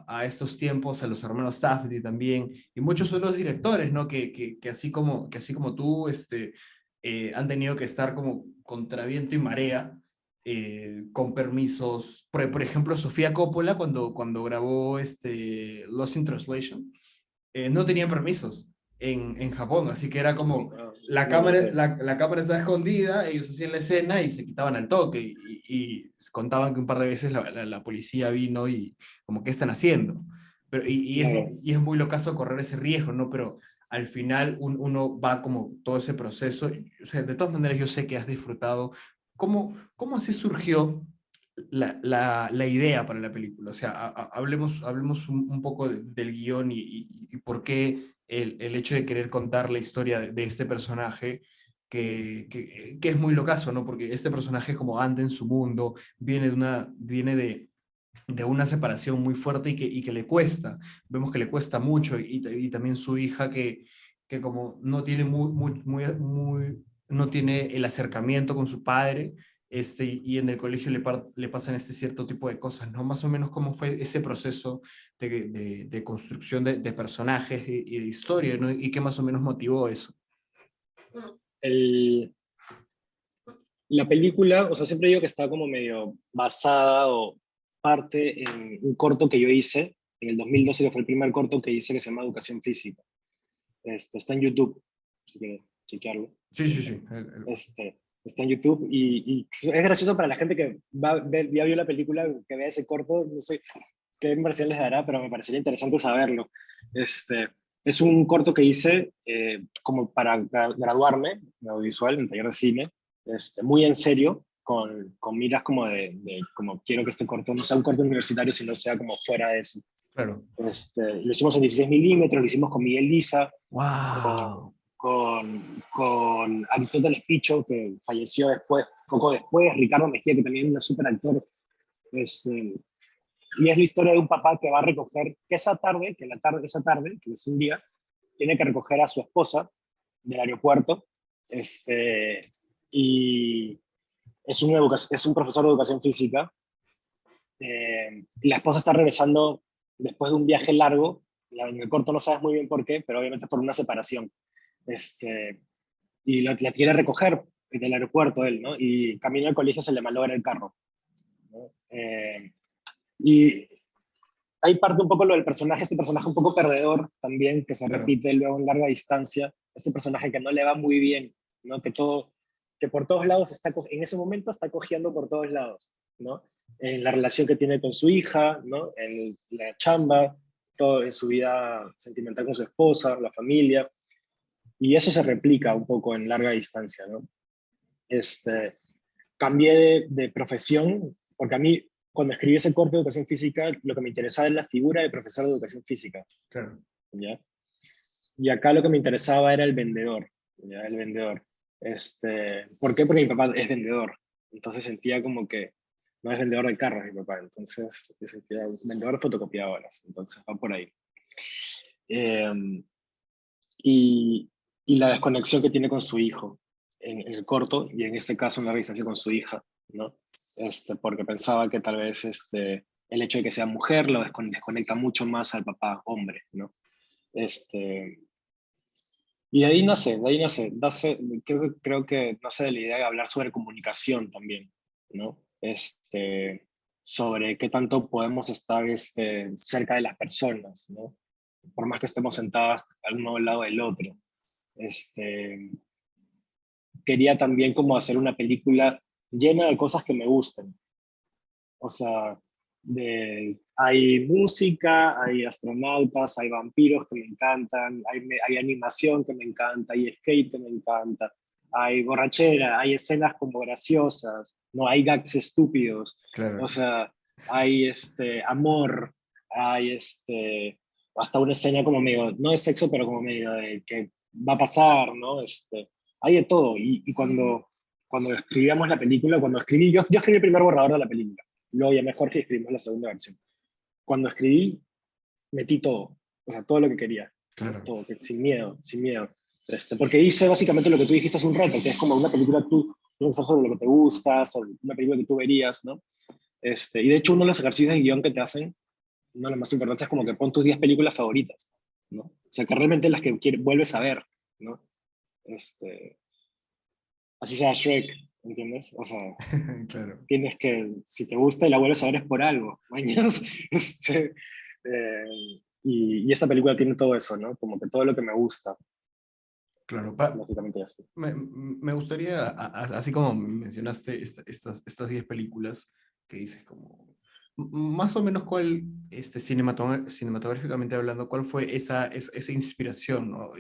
a estos tiempos, a los hermanos Safdie también, y muchos son los directores, ¿no? Que así como tú, han tenido que estar como contra viento y marea, con permisos. Por ejemplo, Sofía Coppola, cuando grabó Lost in Translation, no tenían permisos en Japón, así que era como la No, no cámara, sé. la cámara estaba escondida, ellos hacían la escena y se quitaban al toque, y contaban que un par de veces la policía vino y como, ¿qué están haciendo? Pero, Claro. y es muy locazo correr ese riesgo, ¿no? Pero al final uno va como todo ese proceso. O sea, de todas maneras, yo sé que has disfrutado. ¿Cómo así surgió la idea para la película? O sea, hablemos un poco del guión y por qué el hecho de querer contar la historia de este personaje. Que es muy locazo, ¿no? Porque este personaje como anda en su mundo, viene de una separación muy fuerte y que le cuesta, vemos que le cuesta mucho y también su hija que como no tiene no tiene el acercamiento con su padre, y en el colegio le pasan este cierto tipo de cosas, ¿no? Más o menos cómo fue ese proceso de construcción de personajes y de historia, ¿no? Y qué más o menos motivó eso. El, la película, o sea, siempre digo que está como medio basada o parte en un corto que yo hice en el 2012, que fue el primer corto que hice que se llama Educación Física. Está en YouTube, si quieren chequearlo. Sí, sí, sí. Está en YouTube y es gracioso para la gente que ya vio la película, que vea ese corto, no sé qué impresión les dará, pero me parecería interesante saberlo. Este, es un corto que hice como para graduarme en audiovisual, en taller de cine, muy en serio, con miras como como quiero que este corto no sea un corto universitario, sino sea como fuera de eso. Claro. Lo hicimos en 16 milímetros, lo hicimos con Miguel Lisa, con, ¡Wow! con Aristóteles Picho, que falleció después, poco después, Ricardo Mejía, que también es un súper actor. Este, y es la historia de un papá que va a recoger, que esa tarde, esa tarde, que es un día, tiene que recoger a su esposa del aeropuerto. Este, y es un profesor de educación física. Y la esposa está regresando después de un viaje largo. En el corto no sabes muy bien por qué, pero obviamente por una separación. Este, y la quiere recoger del aeropuerto él, ¿no? Y camino al colegio se le malogra el carro, ¿no? Y ahí parte un poco lo del personaje, ese personaje un poco perdedor también, que se Claro. repite luego en larga distancia, ese personaje que no le va muy bien, ¿no? Que por todos lados en ese momento está cojeando por todos lados, ¿no? En la relación que tiene con su hija, ¿no? En la chamba, todo en su vida sentimental con su esposa, la familia, y eso se replica un poco en larga distancia, ¿no? Este, Cambié de profesión, porque a mí, cuando escribí ese corto de educación física, lo que me interesaba es la figura de profesor de educación física, Claro. ¿ya? Y acá lo que me interesaba era el vendedor, ¿ya? El vendedor. ¿Por qué? Porque mi papá es vendedor, entonces sentía como que no es vendedor de carros mi papá, entonces yo sentía vendedor de fotocopiadoras, entonces va por ahí. Eh, y, y la desconexión que tiene con su hijo en el corto y en este caso en la distancia con su hija, ¿no? Porque pensaba que tal vez el hecho de que sea mujer lo desconecta mucho más al papá hombre, ¿no? Este, y creo que nace de la idea de hablar sobre comunicación también, ¿no? Sobre qué tanto podemos estar cerca de las personas, ¿no? Por más que estemos sentados al uno al lado del otro. Este, Quería también como hacer una película llena de cosas que me gusten. O sea, hay música, hay astronautas, hay vampiros que me encantan, hay animación que me encanta, hay skate que me encanta, hay borrachera, hay escenas como graciosas, no hay gags estúpidos. O Claro. sea, hay amor, hay hasta una escena como medio, no de sexo, pero como medio de que va a pasar, ¿no? Hay de todo. Y cuando escribíamos la película, yo escribí el primer borrador de la película. Luego llamé a Jorge y escribimos la segunda versión. Cuando escribí, metí todo, o sea, todo lo que quería, ¿no? Claro. Todo, sin miedo, sin miedo. Porque hice básicamente lo que tú dijiste hace un rato, que es como una película tú pensar sobre lo que te gusta, sobre una película que tú verías, ¿no? Y de hecho uno de los ejercicios de guión que te hacen, uno de los más importantes es como que pon tus 10 películas favoritas, ¿no? O sea, que realmente las que vuelves a ver, ¿no? Este, Así sea Shrek, ¿entiendes? O sea, Claro. si te gusta y la vuelves a ver es por algo, mañas. Eh, y esta película tiene todo eso, ¿no? Como que todo lo que me gusta, Claro. básicamente así. Me gustaría, así como mencionaste estas 10 películas que dices como más o menos cuál, cinematográficamente hablando, cuál fue esa inspiración, ¿no?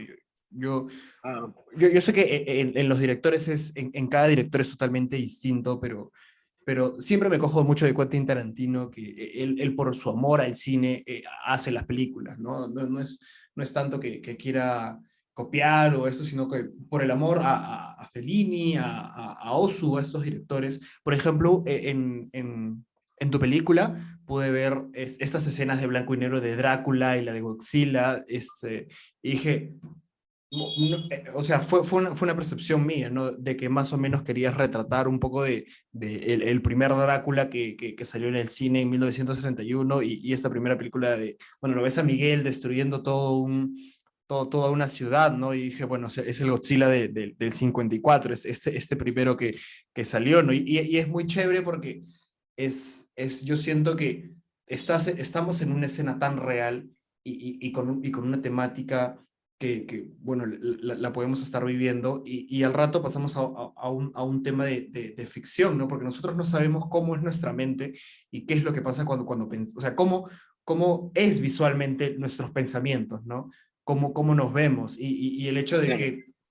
Yo, Ah, yo sé que en los directores en cada director es totalmente distinto, pero siempre me cojo mucho de Quentin Tarantino, que él por su amor al cine hace las películas, ¿no? No es tanto que quiera copiar o eso, sino que por el amor a Fellini, a Ozu, a estos directores. Por ejemplo, en tu película pude ver estas escenas de blanco y negro de Drácula y la de Godzilla, y dije, o sea, fue una percepción mía, ¿no? De que más o menos querías retratar un poco de el primer Drácula que salió en el cine en 1931 y esta primera película de, bueno, lo ves a Miguel destruyendo toda una ciudad, ¿no? Y dije, bueno, es el Godzilla del 54, es este primero que salió, ¿no? Y es muy chévere porque yo siento que estamos en una escena tan real y con una temática bueno, la podemos estar viviendo y al rato pasamos a un tema de ficción, ¿no? Porque nosotros no sabemos cómo es nuestra mente y qué es lo que pasa cuando pensamos, o sea, cómo es visualmente nuestros pensamientos, ¿no? Cómo nos vemos y el hecho de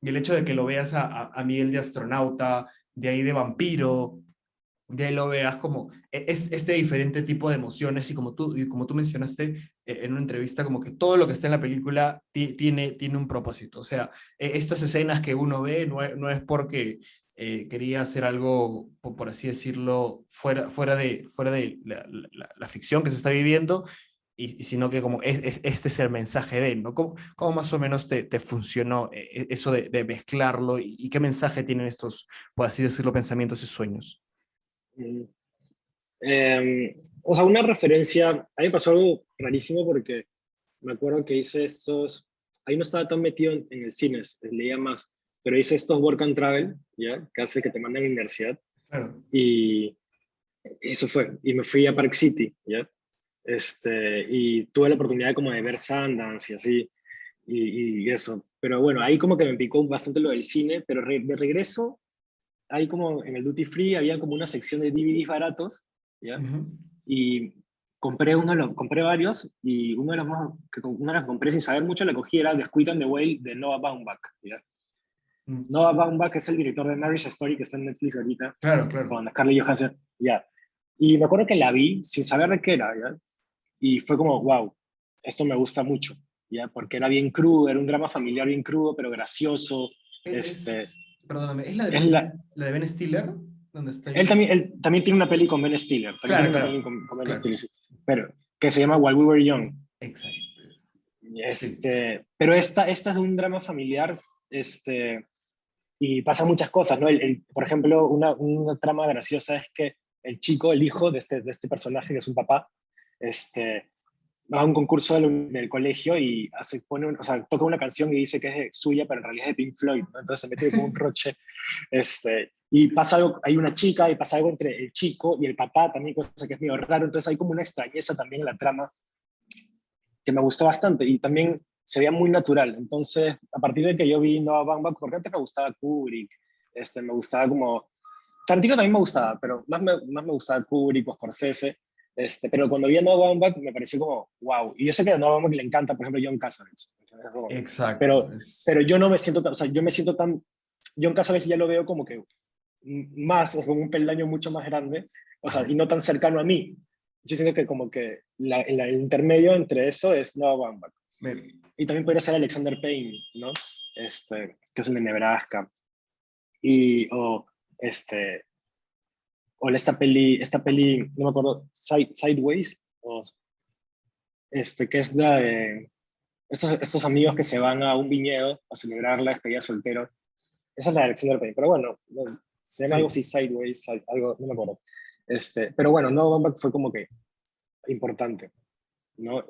claro. que lo veas a Miguel de astronauta, de ahí de vampiro, de ahí lo veas como es este diferente tipo de emociones y como tú mencionaste en una entrevista, como que todo lo que está en la película tiene un propósito. O sea, estas escenas que uno ve no es porque quería hacer algo, por así decirlo, fuera de la ficción que se está viviendo, sino que como este es el mensaje de él, ¿no? ¿Cómo más o menos te funcionó eso de mezclarlo y qué mensaje tienen estos, por así decirlo, pensamientos y sueños? Mm. O sea, una referencia, a mí me pasó algo rarísimo porque me acuerdo que hice estos, ahí no estaba tan metido en el cine, leía más, pero hice estos work and travel, ¿ya? Que hace que te manden a la universidad, Claro. y eso fue, y me fui a Park City, ¿ya? Y tuve la oportunidad como de ver Sundance y así, y eso, pero bueno, ahí como que me picó bastante lo del cine, pero de regreso, ahí como en el Duty Free había como una sección de DVDs baratos, ¿ya? Ujú. Y compré varios, y uno de los más, uno de los que compré sin saber mucho, le cogí era The Squid and the Whale de Noah Baumbach, ¿ya? Mm. Noah Baumbach es el director de Marriage Story que está en Netflix ahorita, Claro, claro. con Scarlett Johansson, ya. Y me acuerdo que la vi sin saber de qué era, ¿ya? Y fue como, wow, esto me gusta mucho, ¿ya? Porque era bien crudo, era un drama familiar bien crudo, pero gracioso. Este, Perdóname, ¿es es la, La de Ben Stiller? ¿Dónde está él, ahí? también, él también tiene una peli con Ben Stiller, también tiene Claro, una claro, peli con Ben claro. Stiller, sí, pero que se llama While We Were Young. Exacto. Sí. Pero esta es un drama familiar, y pasan muchas cosas, ¿no? Por ejemplo, una trama graciosa es que el chico, el hijo de este personaje, que es un papá, este, va a un concurso del colegio y o sea, toca una canción y dice que es suya, pero en realidad es de Pink Floyd, ¿no? Entonces se mete como un roche, y pasa algo, hay una chica y pasa algo entre el chico y el papá también, cosa que es medio raro, entonces hay como una extrañeza también en la trama que me gustó bastante y también se veía muy natural. Entonces, a partir de que yo vi Noah Baumbach, porque antes me gustaba Kubrick, me gustaba como... Tarantino también me gustaba, pero más me gustaba Kubrick o Scorsese. Pero cuando vi a Noah Baumbach me pareció como, wow. Y yo sé que a Noah Baumbach le encanta, por ejemplo, John Cassavetes. Exacto. Pero yo no me siento tan, o sea, yo me siento tan... John Cassavetes ya lo veo como que más, o como un peldaño mucho más grande, o sea, Ajá. y no tan cercano a mí. Yo siento que como que el intermedio entre eso es Noah Baumbach. Me- Y también podría ser Alexander Payne, ¿no? Que es el de Nebraska. Y, este, o esta peli, no me acuerdo, Sideways, que es de estos amigos que se van a un viñedo a celebrar la despedida de soltero. Esa es la de Alexander Payne, pero bueno, se llama algo sí. así, Sideways, algo, no me acuerdo. Pero bueno, No Baumbach fue como que importante, ¿no?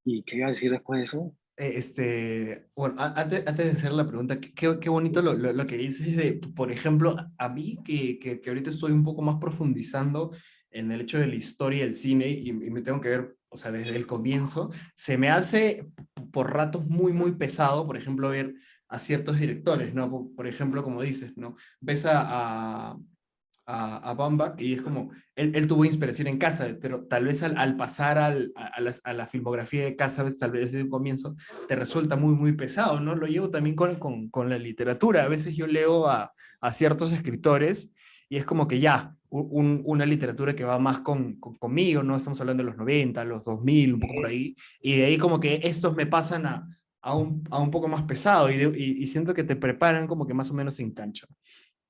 ¿Y qué iba a decir después de eso? Bueno, antes de hacer la pregunta, qué bonito lo que dices de, por ejemplo, a mí que ahorita estoy un poco más profundizando en el hecho de la historia del cine y me tengo que ver, o sea, desde el comienzo, se me hace por ratos muy pesado, por ejemplo, ver a ciertos directores, ¿no? Por ejemplo, como dices, ¿no? Ves a Baumbach, y es como, él tuvo inspiración en casa, pero tal vez al pasar a la filmografía de casa, tal vez desde un comienzo, te resulta muy, muy pesado, ¿no? Lo llevo también con la literatura. A veces yo leo a ciertos escritores y es como que ya, una literatura que va más conmigo, ¿no? Estamos hablando de los 90 los 2000 un poco por Ujú. ahí, y de ahí como que estos me pasan a un poco más pesado y siento que te preparan como que más o menos en cancha,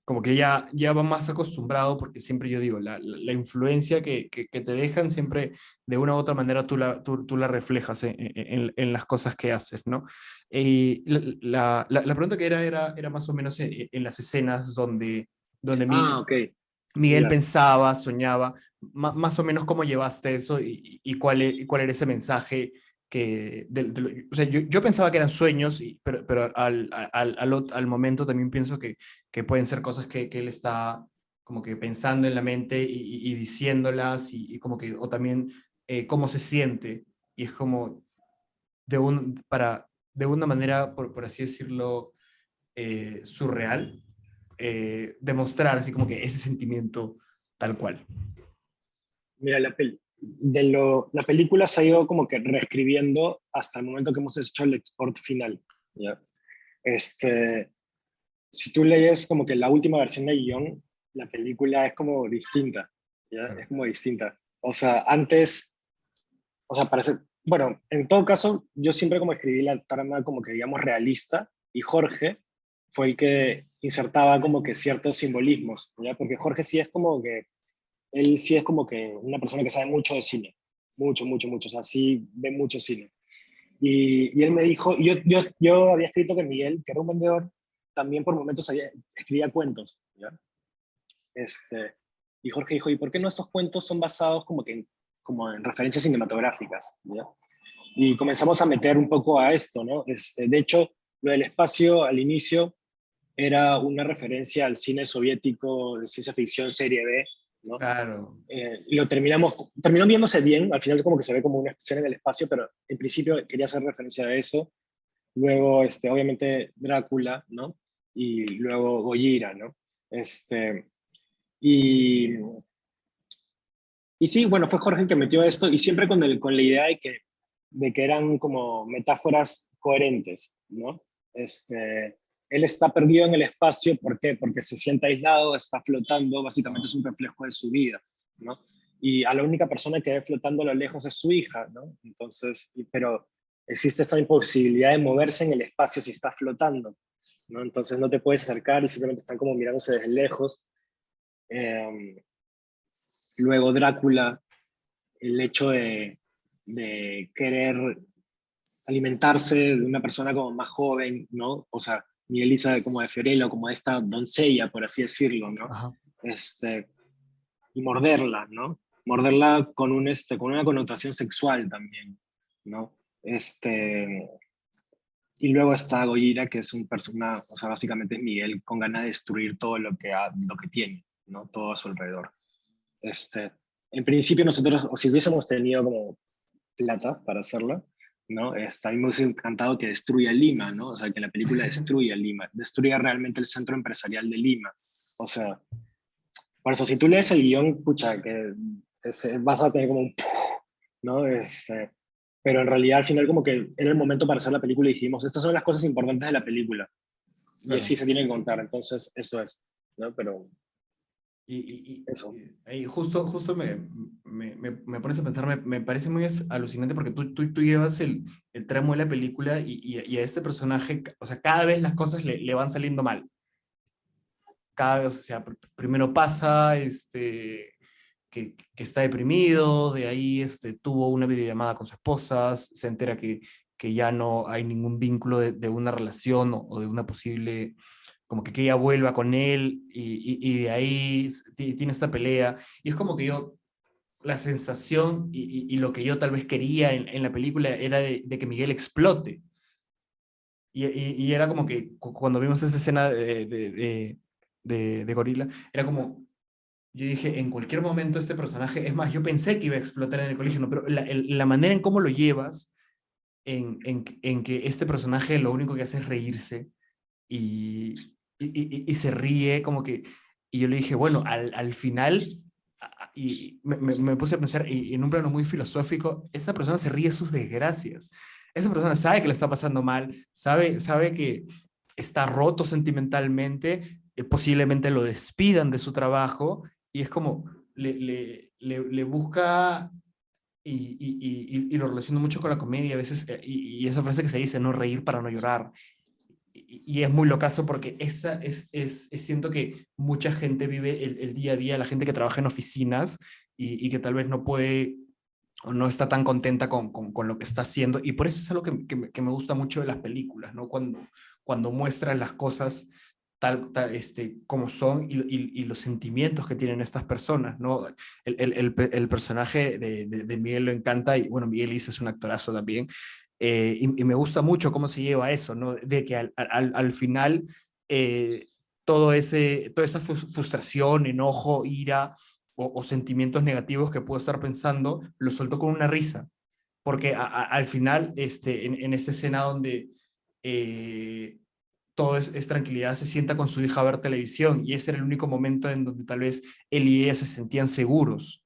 como que ya va más acostumbrado, porque siempre yo digo, la influencia que te dejan siempre de una u otra manera tú la reflejas en las cosas que haces, ¿no? Y la pregunta que era más o menos en las escenas donde Ah, ok, Miguel ya. pensaba, soñaba, más o menos cómo llevaste eso y cuál era ese mensaje o sea, yo pensaba que eran sueños, pero al momento también pienso que pueden ser cosas que él está como que pensando en la mente y diciéndolas y como que, o también cómo se siente, y es como de una manera, por así decirlo, surreal, demostrar así como que ese sentimiento tal cual. Mira, la película se ha ido como que reescribiendo hasta el momento que hemos hecho el export final, ¿ya? Este, si tú lees como que la última versión de guión, la película es como distinta, ¿ya? Claro. Es como distinta. O sea, antes, o sea, parece, bueno, en todo caso, yo siempre como escribí la trama como que digamos realista, y Jorge fue el que insertaba como que ciertos simbolismos, ¿ya? Porque Jorge sí es como que, él sí es como que una persona que sabe mucho de cine, mucho, mucho, mucho, o sea, sí ve mucho cine. Y él me dijo, yo había escrito que Miguel, que era un vendedor, también por momentos escribía cuentos, ¿ya? Este, y Jorge dijo, ¿y por qué no estos cuentos son basados como que como en referencias cinematográficas? ¿Ya? Y comenzamos a meter un poco a esto, ¿no? De hecho, lo del espacio al inicio era una referencia al cine soviético de ciencia ficción serie B, ¿no? Claro. Y terminó viéndose bien, al final como que se ve como una estación en el espacio, pero en principio quería hacer referencia a eso. Luego, obviamente, Drácula, ¿no? Y luego Gojira, ¿no? Este, y, y sí, bueno, fue Jorge el que metió esto y siempre con la idea de que eran como metáforas coherentes, ¿no? Él está perdido en el espacio, ¿por qué? Porque se siente aislado, está flotando, básicamente es un reflejo de su vida, ¿no? Y a la única persona que ve flotando a lo lejos es su hija, ¿no? Entonces, pero existe esta imposibilidad de moverse en el espacio si está flotando, ¿no? Entonces no te puedes acercar y simplemente están como mirándose desde lejos. Eh, Luego Drácula, el hecho de querer alimentarse de una persona como más joven, ¿no? O sea, ni Elisa como de Fiorello, como de esta doncella, por así decirlo, ¿no? Ajá. Este, y morderla, ¿no? Morderla con una connotación sexual también, ¿no? Y luego está Gojira, que es un persona, o sea, básicamente es Miguel con ganas de destruir todo lo que tiene, ¿no? Todo a su alrededor. Este, en principio nosotros, o si hubiésemos tenido como plata para hacerla, ¿no? A mí me hubiese encantado que destruya Lima, ¿no? O sea, que la película destruya Lima, destruya realmente el centro empresarial de Lima. O sea, por eso, si tú lees el guión, pucha, que vas a tener como un... ¿no? Pero en realidad al final como que era el momento para hacer la película y dijimos, estas son las cosas importantes de la película. Y Claro. así se tiene que contar, entonces eso es, ¿no? Pero Y, y, eso. y justo me pones a pensar, me parece muy alucinante porque tú llevas el tramo de la película y a este personaje, o sea, cada vez las cosas le van saliendo mal. Cada vez, o sea, primero pasa que está deprimido, de ahí tuvo una videollamada con su esposa, se entera que ya no hay ningún vínculo de una relación o de una posible, como que ella vuelva con él y de ahí tiene esta pelea. Y es como que yo, la sensación y lo que yo tal vez quería en la película era de que Miguel explote. Y era como que cuando vimos esa escena de Gorila, era como, yo dije, en cualquier momento este personaje, es más, yo pensé que iba a explotar en el colegio, no, pero la manera en cómo lo llevas, en que este personaje lo único que hace es reírse y se ríe, como que, Y yo le dije, bueno, al final, y me puse a pensar, y en un plano muy filosófico, esta persona se ríe de sus desgracias. Esta persona sabe que le está pasando mal, sabe que está roto sentimentalmente, posiblemente lo despidan de su trabajo, y es como, le busca y lo relaciono mucho con la comedia a veces, y esa frase que se dice, no reír para no llorar. Y es muy locazo porque siento que mucha gente vive el día a día, la gente que trabaja en oficinas y que tal vez no puede o no está tan contenta con lo que está haciendo. Y por eso es algo que me gusta mucho de las películas, ¿no? Cuando muestran las cosas como son y los sentimientos que tienen estas personas, ¿no? El personaje de Miguel lo encanta y bueno, Miguel Isa es un actorazo también. Y me gusta mucho cómo se lleva eso, ¿no? De que al final eh, toda esa frustración, enojo, ira o sentimientos negativos que puedo estar pensando, lo suelto con una risa. Porque al final, en esta escena donde todo es tranquilidad, se sienta con su hija a ver televisión y ese era el único momento en donde tal vez él y ella se sentían seguros.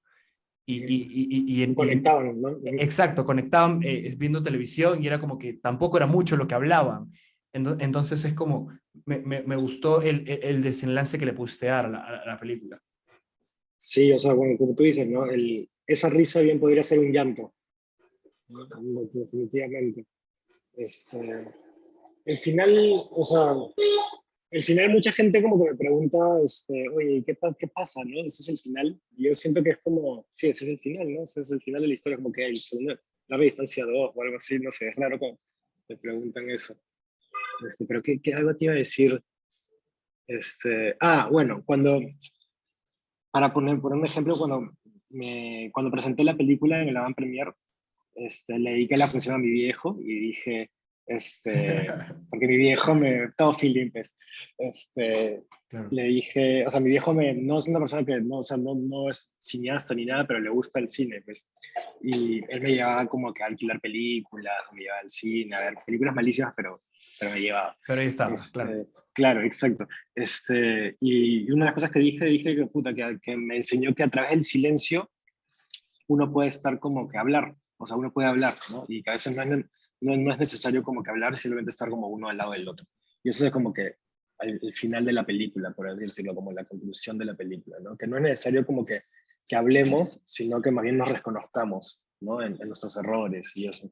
Conectaban, ¿no? Exacto, conectaban viendo televisión y era como que tampoco era mucho lo que hablaban. Entonces es como, me gustó el desenlace que le pudiste dar a la película. Sí, o sea, bueno, como tú dices, ¿no? Esa risa bien podría ser un llanto, ¿no? Definitivamente. Este, el final, o sea, el final mucha gente como que me pregunta, oye, ¿qué pasa, no? Ese es el final. Y yo siento que es como, sí, ese es el final, ¿no? Ese es el final de la historia, como que el segundo, larga distancia 2 o algo así, no sé, es raro cuando te preguntan eso. Pero ¿qué algo te iba a decir? Bueno, por un ejemplo, cuando presenté la película en el avant premier, le dediqué la función a mi viejo y dije, porque mi viejo todo feeling, pues, Claro. le dije, o sea, mi viejo no es una persona que, no, o sea, no es cineasta ni nada, pero le gusta el cine, pues, y él me llevaba como que a alquilar películas, me llevaba al cine, a ver películas malísimas, pero me llevaba. Pero ahí estaba, claro. Claro, exacto. Y una de las cosas que dije que, puta, que me enseñó que a través del silencio uno puede estar como que hablar, o sea, uno puede hablar, ¿no? Y que a veces no es necesario como que hablar, simplemente estar como uno al lado del otro. Y eso es como que el final de la película, por así decirlo, como la conclusión de la película, ¿no? Que no es necesario como que hablemos, sino que más bien nos reconozcamos, ¿no? En nuestros errores y eso.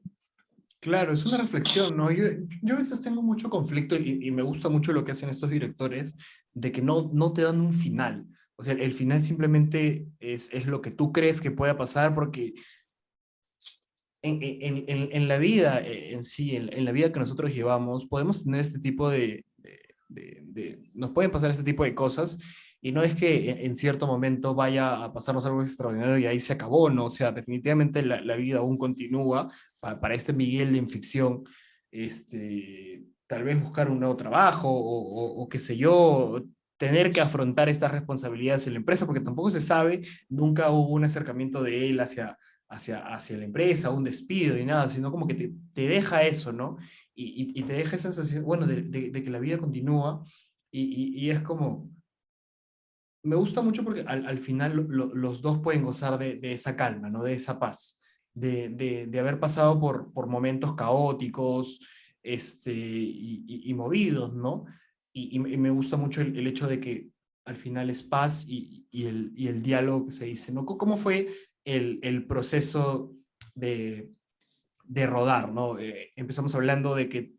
Claro, es una reflexión, ¿no? Yo a veces tengo mucho conflicto y me gusta mucho lo que hacen estos directores, de que no te dan un final. O sea, el final simplemente es lo que tú crees que pueda pasar, porque en la vida en sí, en la vida que nosotros llevamos, podemos tener este tipo nos pueden pasar este tipo de cosas y no es que en cierto momento vaya a pasarnos algo extraordinario y ahí se acabó, ¿no? O sea, definitivamente la vida aún continúa para este Miguel de ficción, tal vez buscar un nuevo trabajo o qué sé yo, tener que afrontar estas responsabilidades en la empresa, porque tampoco se sabe, nunca hubo un acercamiento de él hacia la empresa, un despido y nada, sino como que te deja eso, ¿no? Y te deja esa sensación, bueno, de que la vida continúa y es como, me gusta mucho porque al final los dos pueden gozar de esa calma, ¿no? De esa paz, de haber pasado por momentos caóticos y movidos, ¿no? Y me gusta mucho el hecho de que al final es paz y el diálogo que se dice, ¿no? ¿Cómo fue el proceso de, de rodar, ¿no? Empezamos hablando de que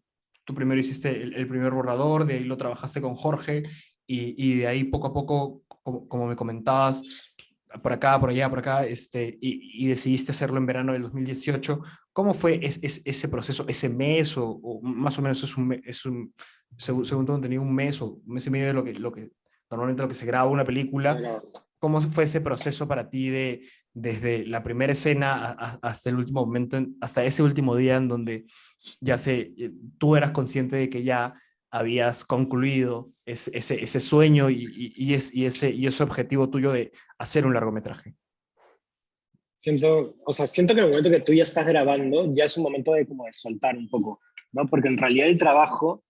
tú primero hiciste el primer borrador, de ahí lo trabajaste con Jorge y de ahí poco a poco, como me comentabas, por acá, por allá, por acá, y decidiste hacerlo en verano del 2018. ¿Cómo fue ese proceso, ese mes o más o menos según tengo entendido, un mes o un mes y medio de lo que normalmente lo que se graba una película? Pero, ¿Cómo fue ese proceso para ti desde la primera escena hasta el último momento, hasta ese último día en donde tú eras consciente de que ya habías concluido ese sueño y ese objetivo tuyo de hacer un largometraje? siento que en el momento que tú ya estás grabando, ya es un momento de como de soltar un poco, ¿no? Porque en realidad el trabajo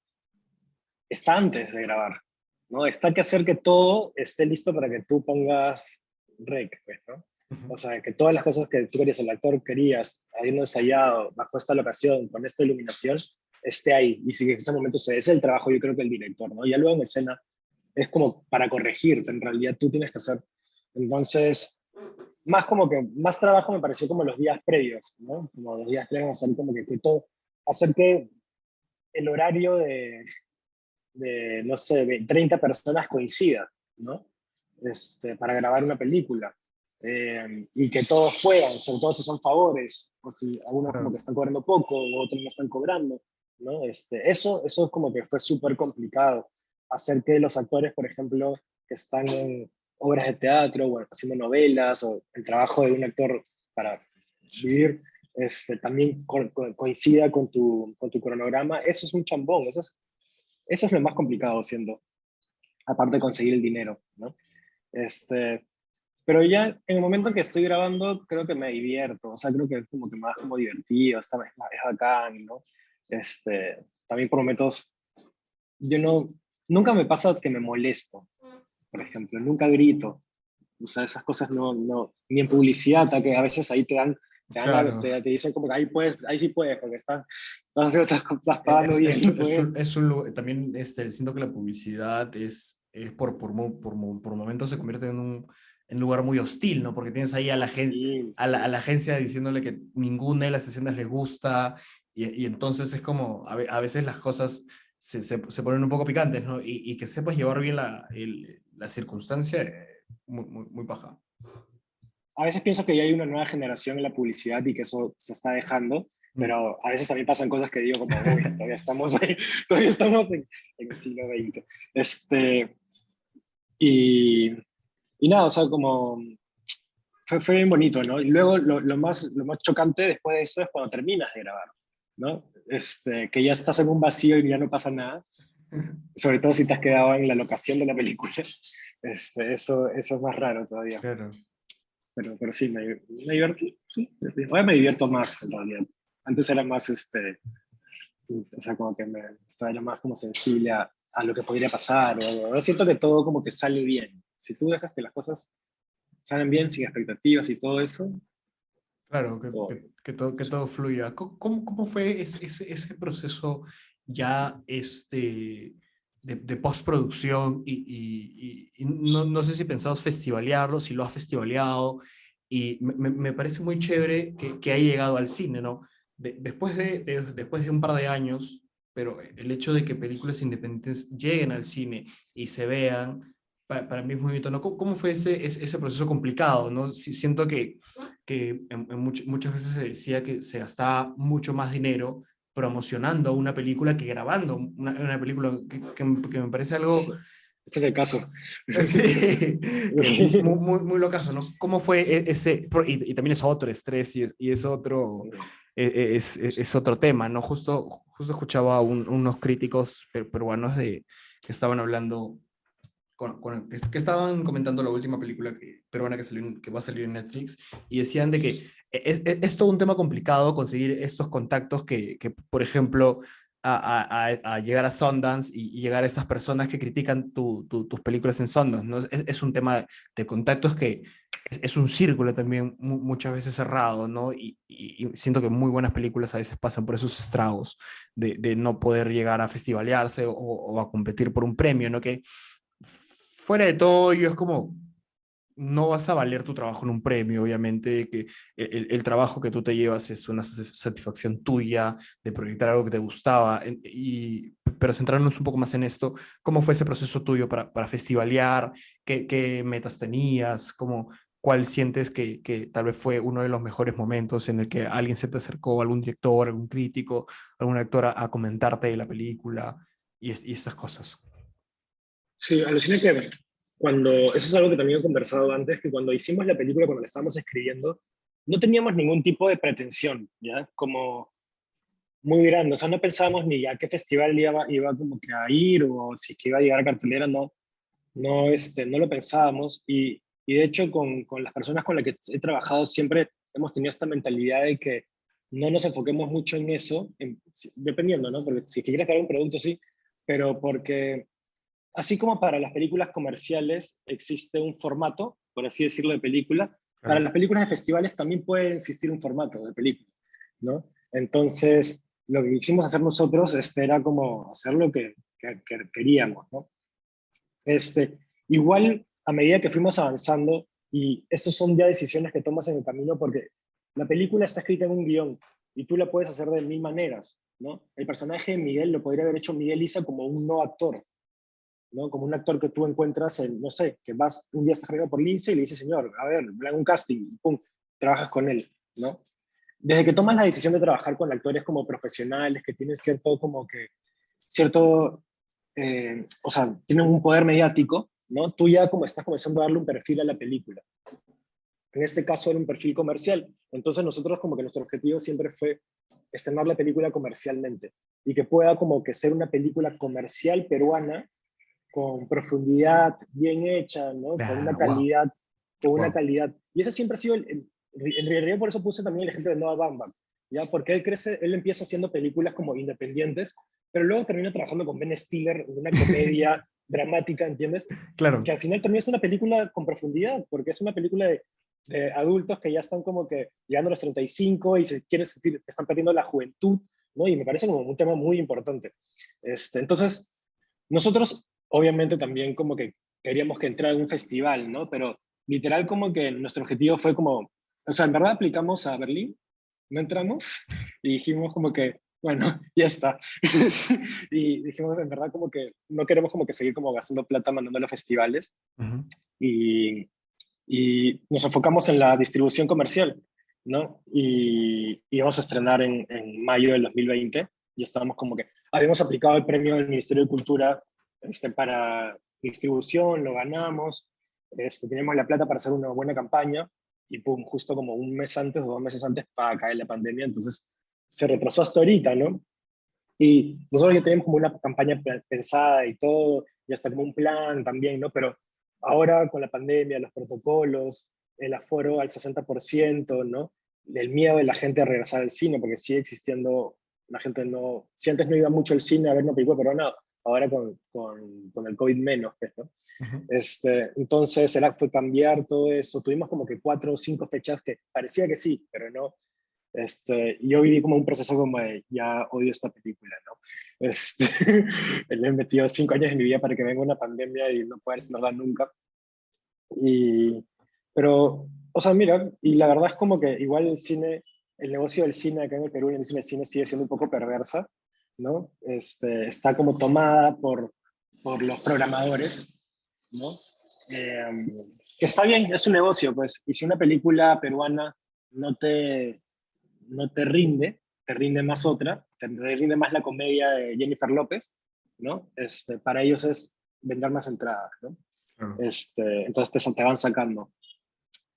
está antes de grabar. ¿no? Está que hacer que todo esté listo para que tú pongas rec, pues, ¿no? O sea, que todas las cosas que tú querías, el actor querías, habiendo ensayado bajo esta locación, con esta iluminación, esté ahí. Y si en ese momento se es el trabajo, yo creo que el director, ¿no? Ya luego en escena es como para corregirte, en realidad tú tienes que hacer. Entonces, más como que, más trabajo me pareció como los días previos, ¿no? Como los días previos, hacer como que todo, hacer que el horario no sé, de 30 personas coincida, ¿no? Para grabar una película. Y que todos puedan, sobre todo si son favores, o si algunos como Claro. que están cobrando poco, o otros no están cobrando, ¿no? Eso es como que fue súper complicado. Hacer que los actores, por ejemplo, que están en obras de teatro, o haciendo novelas, o el trabajo de un actor para vivir, también coincida con tu cronograma, eso es un chambón, eso es lo más complicado siendo, aparte de conseguir el dinero, ¿no? Este, pero ya en el momento en que estoy grabando, creo que me divierto, o sea, creo que es como que más como divertido, es bacán, ¿no? También por momentos, yo no, nunca me pasa que me molesto, por ejemplo, nunca grito, o sea, esas cosas no, ni en publicidad, que a veces ahí Claro. te dicen como que ahí puedes, ahí sí puedes, porque estás pagando bien, pues. También siento que la publicidad es por momentos se convierte en un lugar muy hostil, ¿no? Porque tienes ahí a la, gen, Sí, a la sí. agencia diciéndole que ninguna de las escenas les gusta y entonces es como a veces las cosas se ponen un poco picantes, ¿no? Y que sepas llevar bien la circunstancia, muy paja. A veces pienso que ya hay una nueva generación en la publicidad y que eso se está dejando, Mm. pero a veces a mí pasan cosas que digo como, uy, todavía estamos ahí, todavía estamos en el siglo XX. Y, y nada, o sea, como fue bien bonito, ¿no? Y luego lo más chocante después de eso es cuando terminas de grabar, ¿no? Que ya estás en un vacío y ya no pasa nada, sobre todo si te has quedado en la locación de la película. Eso es más raro todavía. Claro. Pero sí, me divertí. Sí, ahora me divierto más, en realidad. Antes era más, o sea, como que era más como sensible a lo que podría pasar. Ahora siento que todo como que sale bien. Si tú dejas que las cosas salen bien, sin expectativas y todo eso, Claro, todo bien. que todo fluya. ¿Cómo fue ese proceso ya de postproducción? Y no sé si pensabas festivalearlo, si lo has festivaleado, y me parece muy chévere que haya llegado al cine, ¿no? Después de un par de años, pero el hecho de que películas independientes lleguen al cine y se vean, para mí es muy bonito, ¿no? ¿Cómo fue ese proceso complicado, ¿no? Siento que muchas veces se decía que se gastaba mucho más dinero promocionando una película que grabando una película que me parece algo, Sí, este es el caso. sí, muy locazo, ¿no? ¿Cómo fue y también es otro estrés y es otro, es otro tema, ¿no? Justo escuchaba unos críticos peruanos que estaban hablando que estaban comentando la última película peruana que va a salir en Netflix y decían de que es todo un tema complicado conseguir estos contactos por ejemplo, a llegar a Sundance y llegar a esas personas que critican tus películas en Sundance, ¿no? Es un tema de contactos que es un círculo también muchas veces cerrado, ¿no? Y siento que muy buenas películas a veces pasan por esos estragos de no poder llegar a festivalearse o a competir por un premio, ¿no? Que fuera de todo, yo es como, no vas a valer tu trabajo en un premio, obviamente, que el trabajo que tú te llevas es una satisfacción tuya de proyectar algo que te gustaba, pero centrarnos un poco más en esto, ¿cómo fue ese proceso tuyo para festivalear? ¿Qué metas tenías? ¿Cuál sientes que tal vez fue uno de los mejores momentos en el que alguien se te acercó, algún director, algún crítico, algún actor a comentarte de la película y estas cosas? Sí, alucina que eso es algo que también he conversado antes, que cuando hicimos la película, cuando la estábamos escribiendo, no teníamos ningún tipo de pretensión, ¿ya? Como muy grande, o sea, no pensábamos ni a qué festival iba como que a ir o si es que iba a llegar a cartelera, no lo pensábamos y de hecho con las personas con las que he trabajado siempre hemos tenido esta mentalidad de que no nos enfoquemos mucho en eso, dependiendo, ¿no? Porque si es que quieres crear un producto, sí, pero porque así como para las películas comerciales existe un formato, por así decirlo, de película, para las películas de festivales también puede existir un formato de película, ¿no? Entonces, lo que quisimos hacer nosotros era como hacer lo que queríamos, ¿no? Igual, a medida que fuimos avanzando, y estas son ya decisiones que tomas en el camino, porque la película está escrita en un guión, y tú la puedes hacer de mil maneras, ¿no? El personaje de Miguel lo podría haber hecho Miguel Isa como un no actor, ¿no? Como un actor que tú encuentras en, no sé, que vas, un día estás reunido por Lince y le dices, señor, a ver, le hago un casting, y pum, trabajas con él, ¿no? Desde que tomas la decisión de trabajar con actores como profesionales, que tienen cierto, como que, cierto, o sea, tienen un poder mediático, ¿no? Tú ya como estás comenzando a darle un perfil a la película. En este caso era un perfil comercial. Entonces nosotros como que nuestro objetivo siempre fue estrenar la película comercialmente y que pueda como que ser una película comercial peruana con profundidad, bien hecha, ¿no? Wow, Con una wow. calidad. Y ese siempre ha sido, en realidad por eso puse también el ejemplo de Noah Baumbach, ¿ya? Porque él crece, él empieza haciendo películas como independientes, pero luego termina trabajando con Ben Stiller en una comedia dramática, ¿entiendes? Que Claro, al final también es una película con profundidad, porque es una película de adultos que ya están como que llegando a los 35 y se quieren sentir, están perdiendo la juventud, ¿no? Y me parece como un tema muy importante. Entonces, nosotros obviamente también como que queríamos que entrara en un festival, ¿no? Pero literal como que nuestro objetivo fue como, o sea, en verdad aplicamos a Berlín, no entramos y dijimos como que, bueno, ya está. Y dijimos en verdad como que no queremos como que seguir como gastando plata mandándolo a festivales ujú, y, y nos enfocamos en la distribución comercial, ¿no? Y vamos a estrenar en mayo del 2020 y estábamos como que habíamos aplicado el premio del Ministerio de Cultura para distribución, lo ganamos, teníamos la plata para hacer una buena campaña y pum, justo como un mes antes o 2 meses antes para caer la pandemia, entonces se retrasó hasta ahorita, ¿no? Y nosotros ya teníamos como una campaña pensada y todo, y hasta como un plan también, ¿no? Pero ahora con la pandemia, los protocolos, el aforo al 60%, ¿no? El miedo de la gente a regresar al cine, porque sigue existiendo, la gente no, si antes no iba mucho al cine a ver una película peruana, ahora con el COVID menos, pues, ¿no? ujú. Entonces el acto fue cambiar todo eso, tuvimos como que 4 o 5 fechas que parecía que sí, pero no, yo viví como un proceso como de, ya odio esta película, ¿no? Le he metido 5 años de mi vida para que venga una pandemia y no poder verla nunca. Y, pero, o sea, mira, y la verdad es como que igual el cine, el negocio del cine acá en el Perú, y el negocio del cine sigue siendo un poco perversa, ¿no? Está como tomada por los programadores, ¿no? Eh, que está bien, es un negocio, pues, y si una película peruana no te, no te rinde más otra, te rinde más la comedia de Jennifer López, ¿no? Para ellos es vender más entradas, ¿no? Claro. Entonces te van sacando.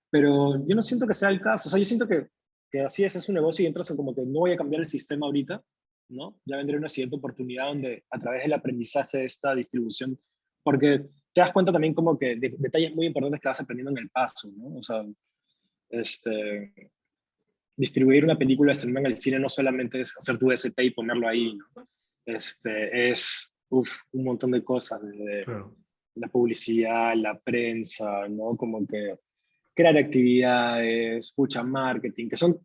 Pero yo no siento que sea el caso, o sea, yo siento que así es un negocio y entras en como que no voy a cambiar el sistema ahorita, ¿no? Ya vendré una siguiente oportunidad donde a través del aprendizaje de esta distribución, porque te das cuenta también como que de detalles muy importantes que vas aprendiendo en el paso, ¿no? O sea, este, distribuir una película, estrenarla en el cine no solamente es hacer tu SP y ponerlo ahí, ¿no? Es un montón de cosas, desde Claro. la publicidad, la prensa, ¿no? Como que crear actividades, escucha marketing, que son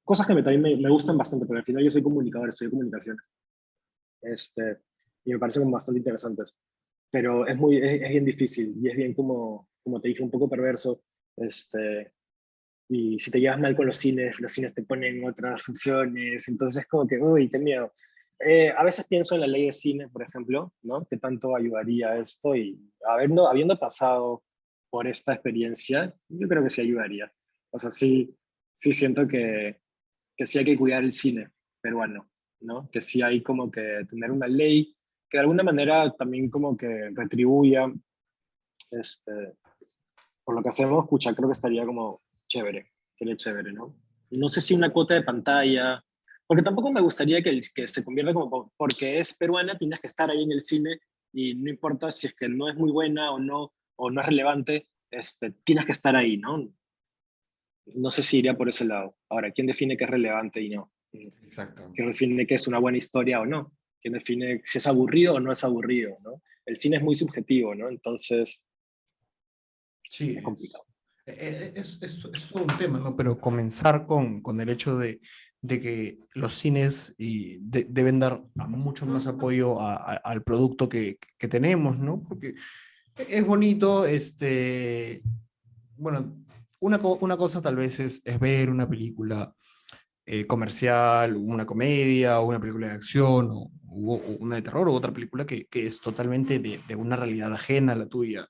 cosas que también me gustan bastante, pero al final yo soy comunicador, estudio comunicaciones, y me parecen como bastante interesantes. Pero es bien difícil y es bien como te dije, un poco perverso. Y si te llevas mal con los cines te ponen otras funciones, entonces es como que, uy, qué miedo. A veces pienso en la ley de cine, por ejemplo, ¿no? ¿Qué tanto ayudaría esto? Y habiendo pasado por esta experiencia, yo creo que sí ayudaría. O sea, sí, sí siento que sí hay que cuidar el cine peruano, ¿no? Que sí hay como que tener una ley que de alguna manera también como que retribuya este, por lo que hacemos, pucha, creo que estaría como chévere, sería chévere, ¿no? No sé si una cuota de pantalla, porque tampoco me gustaría que se convierta como, porque es peruana, tienes que estar ahí en el cine y no importa si es que no es muy buena o no es relevante, tienes que estar ahí, ¿no? No sé si iría por ese lado. Ahora, ¿quién define qué es relevante y no? Exacto. ¿Quién define qué es una buena historia o no? ¿Quién define si es aburrido o no es aburrido, ¿no? El cine es muy subjetivo, ¿no? Entonces Sí, es complicado. es todo un tema, ¿no? Pero comenzar con el hecho de que los cines deben dar mucho más apoyo al producto que tenemos, ¿no? Porque es bonito, bueno, una cosa tal vez es ver una película comercial, una comedia, o una película de acción, o una de terror, o otra película que es totalmente de una realidad ajena a la tuya,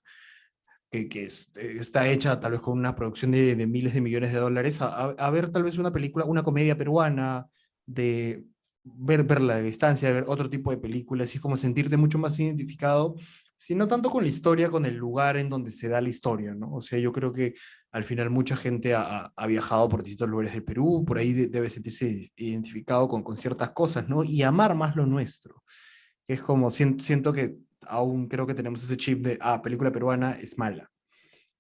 está hecha tal vez con una producción de miles de millones de dólares, a ver tal vez una película, una comedia peruana, de ver la distancia, ver otro tipo de películas, y es como sentirte mucho más identificado, si no tanto con la historia, con el lugar en donde se da la historia, ¿no? O sea, yo creo que al final mucha gente ha viajado por distintos lugares del Perú, por ahí debe sentirse identificado con ciertas cosas, ¿no? Y amar más lo nuestro. Es como, siento que aún creo que tenemos ese chip de, película peruana es mala.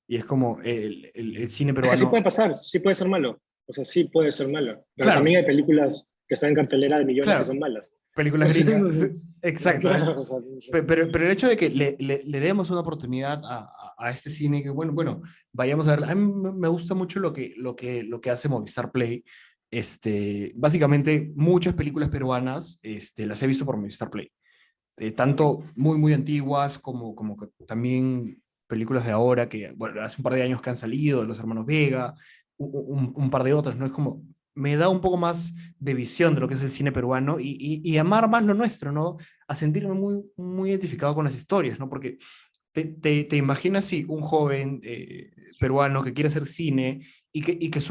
Y es como el cine Es que sí peruano, puede pasar, sí puede ser malo. O sea, sí puede ser malo. Pero claro, también hay películas que están en cartelera de millones que son claro, malas. películas O sea, no gringas, sé. exacto. Claro, o sea, no sé. Pero el hecho de que le demos una oportunidad a este cine, que bueno, vayamos a ver, a mí me gusta mucho lo que hace Movistar Play. Básicamente, muchas películas peruanas las he visto por Movistar Play. Tanto muy, muy antiguas como que también películas de ahora que, bueno, hace un par de años que han salido, Los Hermanos Vega, un par de otras, ¿no? Es como, me da un poco más de visión de lo que es el cine peruano y amar más lo nuestro, ¿no? A sentirme muy, muy identificado con las historias, ¿no? Porque te imaginas si un joven peruano que quiere hacer cine y que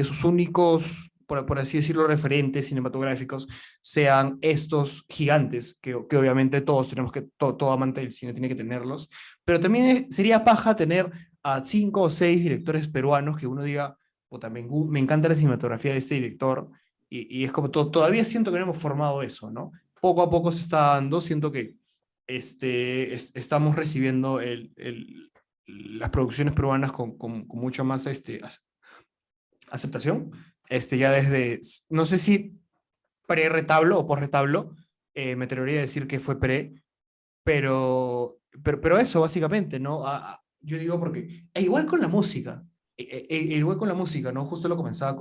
sus únicos, por así decirlo, referentes cinematográficos sean estos gigantes, que obviamente todos tenemos que, todo amante del cine tiene que tenerlos, pero también sería paja tener a 5 o 6 directores peruanos que uno diga, puta, me encanta la cinematografía de este director, y es como, todavía siento que no hemos formado eso, ¿no? Poco a poco se está dando, siento que estamos recibiendo las producciones peruanas con mucha más aceptación. Ya desde, no sé si pre-retablo o post-retablo, me atrevería a decir que fue pre, pero eso básicamente, ¿no? Yo digo porque, igual con la música, igual con la música, ¿no? Justo lo conversaba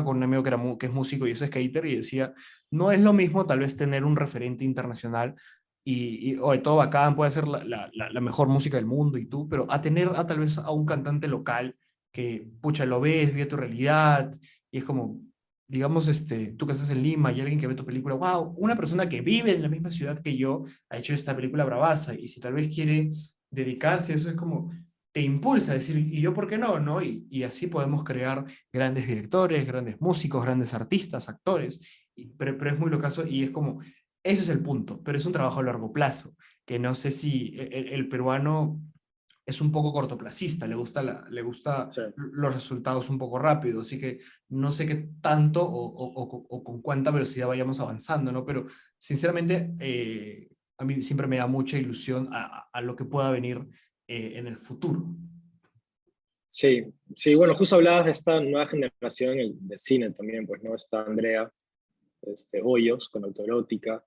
con un amigo que es músico y es skater y decía, no es lo mismo tal vez tener un referente internacional oye, todo bacán, puede ser la mejor música del mundo y tú, pero a tener tal vez a un cantante local que, pucha, lo ves, vive tu realidad y es como, digamos, tú que estás en Lima y alguien que ve tu película, wow, una persona que vive en la misma ciudad que yo ha hecho esta película bravaza y si tal vez quiere dedicarse a eso es como te impulsa a decir, ¿y yo por qué no? ¿No? Y así podemos crear grandes directores, grandes músicos, grandes artistas, actores, pero es muy locazo y es como, ese es el punto, pero es un trabajo a largo plazo, que no sé si el peruano es un poco cortoplacista, le gusta Sí. los resultados un poco rápido, así que no sé qué tanto o con cuánta velocidad vayamos avanzando, ¿no? Pero sinceramente, a mí siempre me da mucha ilusión a lo que pueda venir en el futuro. Sí, sí, bueno, justo hablabas de esta nueva generación de cine también, pues, ¿no? Está Andrea Hoyos con Autoerótica,